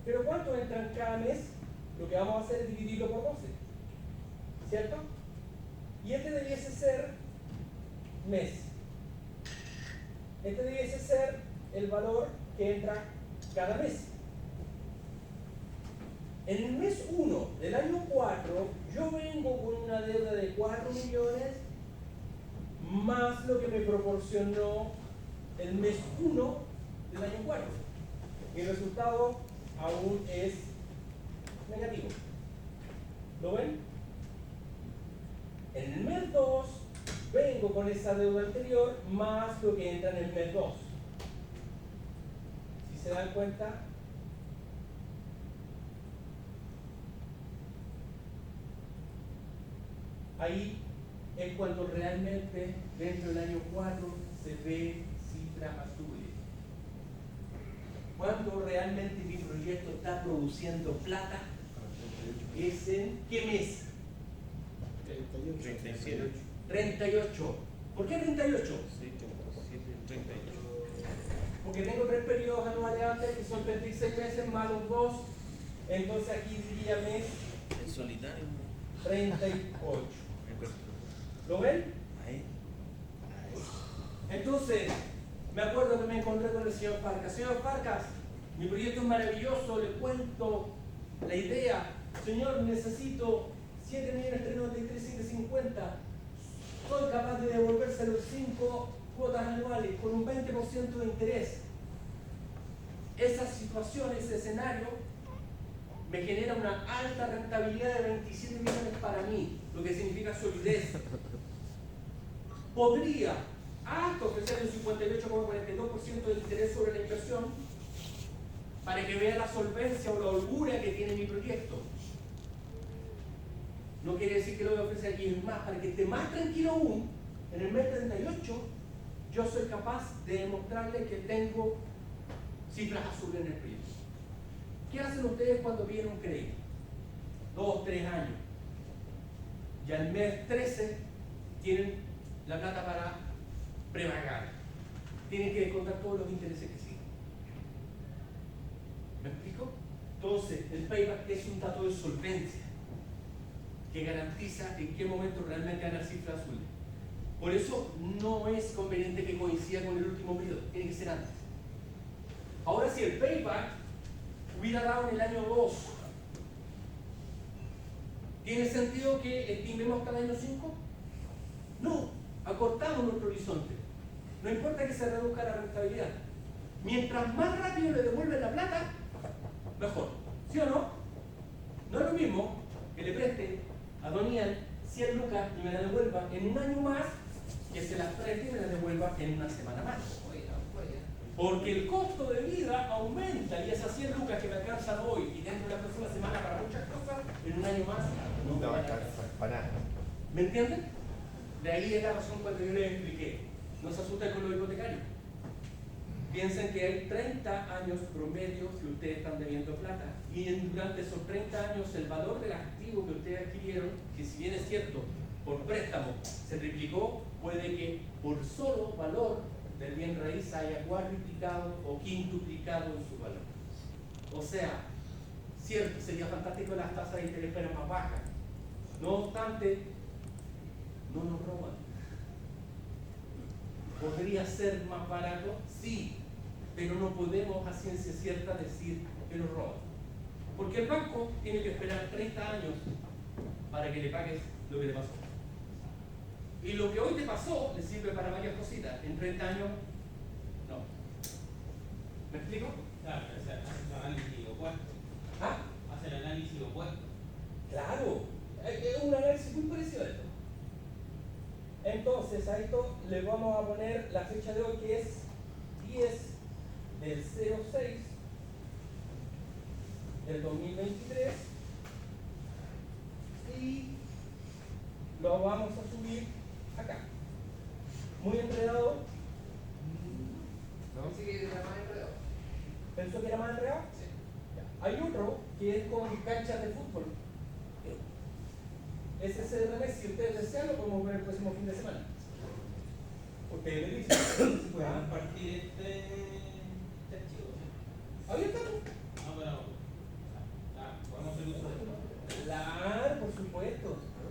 Pero ¿cuántos entran cada mes? Lo que vamos a hacer es dividirlo por 12. ¿Cierto? Y este debiese ser mes. Este debiese ser el valor que entra cada mes. En el mes 1 del año 4, yo vengo con una deuda de 4 millones más lo que me proporcionó el mes 1 del año 4. Mi resultado aún es negativo. ¿Lo ven? En el mes 2 vengo con esa deuda anterior más lo que entra en el mes 2. Si se dan cuenta, ahí es cuando realmente dentro del año 4 se ve cifras azules. Cuando realmente mi proyecto está produciendo plata, es en ¿qué mes? 37. 38. ¿Por qué 38? 38. Porque tengo 3 periodos anuales antes que son 36 meses más los 2. Entonces aquí diría mes En solitario. 38. ¿Lo ven? Ahí. Entonces, me acuerdo que me encontré con el señor Farcas. Señor Farcas, mi proyecto es maravilloso, le cuento la idea. Señor, necesito 7.393.750. Soy capaz de devolvérselo 5 cuotas anuales con un 20% de interés. Esa situación, ese escenario, me genera una alta rentabilidad de 27 millones para mí, lo que significa solidez. Podría hasta ofrecer el 58,42% de interés sobre la inversión para que vea la solvencia o la holgura que tiene mi proyecto. No quiere decir que lo voy a ofrecer aquí, es más, para que esté más tranquilo aún, en el mes 38, yo soy capaz de demostrarle que tengo cifras azules en el proyecto. ¿Qué hacen ustedes cuando piden un crédito? 2, 3 años. Y al mes 13 tienen la plata para prepagar. Tienen que descontar todos los intereses que siguen. ¿Me explico? Entonces, el payback es un dato de solvencia que garantiza en qué momento realmente van a dar cifras azules. Por eso no es conveniente que coincida con el último periodo, tiene que ser antes. Ahora, si el payback hubiera dado en el año 2, ¿tiene sentido que estimemos hasta el año 5? No, acortamos nuestro horizonte. No importa que se reduzca la rentabilidad. Mientras más rápido le devuelven la plata, mejor. ¿Sí o no? No es lo mismo que le preste a Don Ian 100 lucas y me la devuelva en un año más, que se las preste y me la devuelva en una semana más. Porque el costo de vida aumenta y esas 100 lucas que me alcanzan hoy y dentro de la próxima semana para muchas cosas, en un año más no me No va a van a alcanzar para nada. ¿Me entienden? De ahí es la razón cuando yo les expliqué. No se asusten con lo hipotecario. Piensen que hay 30 años promedio que ustedes están debiendo plata. Y durante esos 30 años el valor del activo que ustedes adquirieron, que si bien es cierto, por préstamo se triplicó, puede que por solo valor del bien raíz haya cuadruplicado o quintuplicado en su valor. O sea, cierto, sería fantástico las tasas de interés fueran más bajas. No obstante, no nos roban. ¿Podría ser más barato? Sí, pero no podemos a ciencia cierta decir que nos roban. Porque el banco tiene que esperar 30 años para que le pagues lo que le pasó. Y lo que hoy te pasó le sirve para varias cositas. En 30 años, no. ¿Me explico? Claro, hacer análisis opuesto. ¿Ah? Hacer análisis opuesto. Claro, es un análisis muy parecido a esto. Entonces, a esto le vamos a poner la fecha de hoy, que es 10 del 06 del 2023, y lo vamos a subir acá. Muy enredado. ¿No? Sí, que era más enredado. ¿Pensó que era más enredado? Sí. Ya. Hay otro que es con canchas de fútbol. Ese CRM, si ustedes desean, lo podemos ver el próximo fin de semana. Ustedes le dicen. Bueno, ¿Ah?